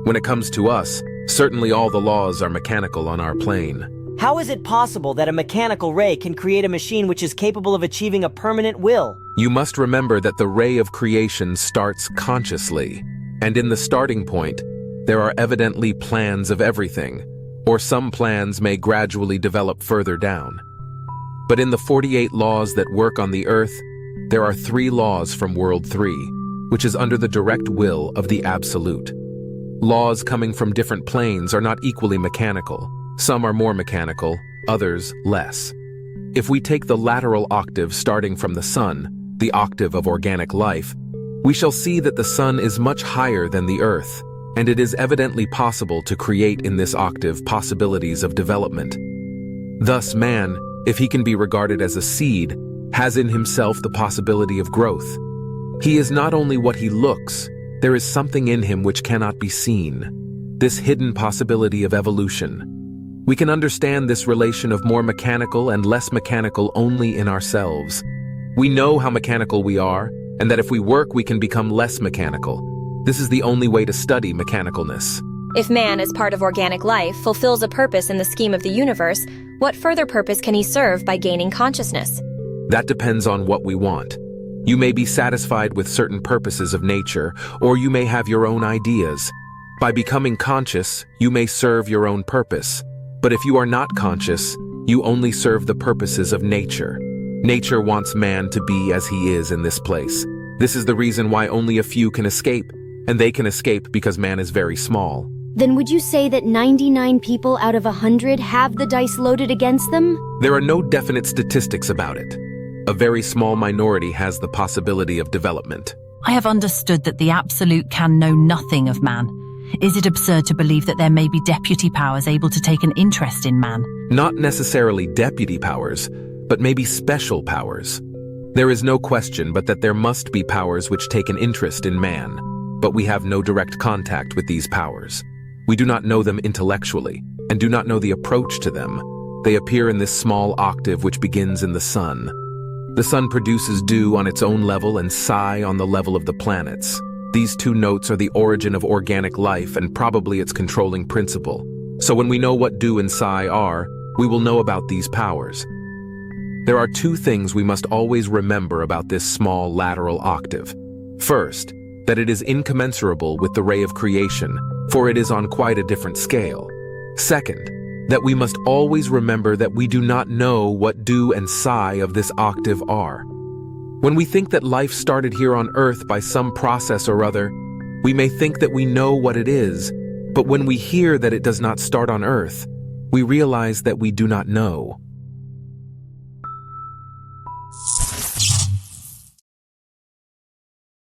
When it comes to us, certainly all the laws are mechanical on our plane. How is it possible that a mechanical ray can create a machine which is capable of achieving a permanent will? You must remember that the ray of creation starts consciously, and in the starting point, there are evidently plans of everything, or some plans may gradually develop further down. But in the 48 laws that work on the Earth, there are 3 laws from World 3, which is under the direct will of the Absolute. Laws coming from different planes are not equally mechanical. Some are more mechanical, others less. If we take the lateral octave starting from the sun, the octave of organic life, we shall see that the sun is much higher than the Earth, and it is evidently possible to create in this octave possibilities of development. Thus man, if he can be regarded as a seed, has in himself the possibility of growth. He is not only what he looks, there is something in him which cannot be seen, this hidden possibility of evolution. We can understand this relation of more mechanical and less mechanical only in ourselves. We know how mechanical we are, and that if we work we can become less mechanical. This is the only way to study mechanicalness. If man, as part of organic life, fulfills a purpose in the scheme of the universe, what further purpose can he serve by gaining consciousness? That depends on what we want. You may be satisfied with certain purposes of nature, or you may have your own ideas. By becoming conscious, you may serve your own purpose. But if you are not conscious, you only serve the purposes of nature. Nature wants man to be as he is in this place. This is the reason why only a few can escape, and they can escape because man is very small. Then would you say that 99 people out of 100 have the dice loaded against them? There are no definite statistics about it. A very small minority has the possibility of development. I have understood that the Absolute can know nothing of man. Is it absurd to believe that there may be deputy powers able to take an interest in man? Not necessarily deputy powers, but maybe special powers. There is no question but that there must be powers which take an interest in man, but we have no direct contact with these powers. We do not know them intellectually, and do not know the approach to them. They appear in this small octave which begins in the sun. The sun produces dew on its own level and psi on the level of the planets. These two notes are the origin of organic life and probably its controlling principle. So when we know what dew and psi are, we will know about these powers. There are two things we must always remember about this small lateral octave. First, that it is incommensurable with the ray of creation, for it is on quite a different scale. Second, that we must always remember that we do not know what dew and psi of this octave are. When we think that life started here on Earth by some process or other, we may think that we know what it is, but when we hear that it does not start on Earth, we realize that we do not know.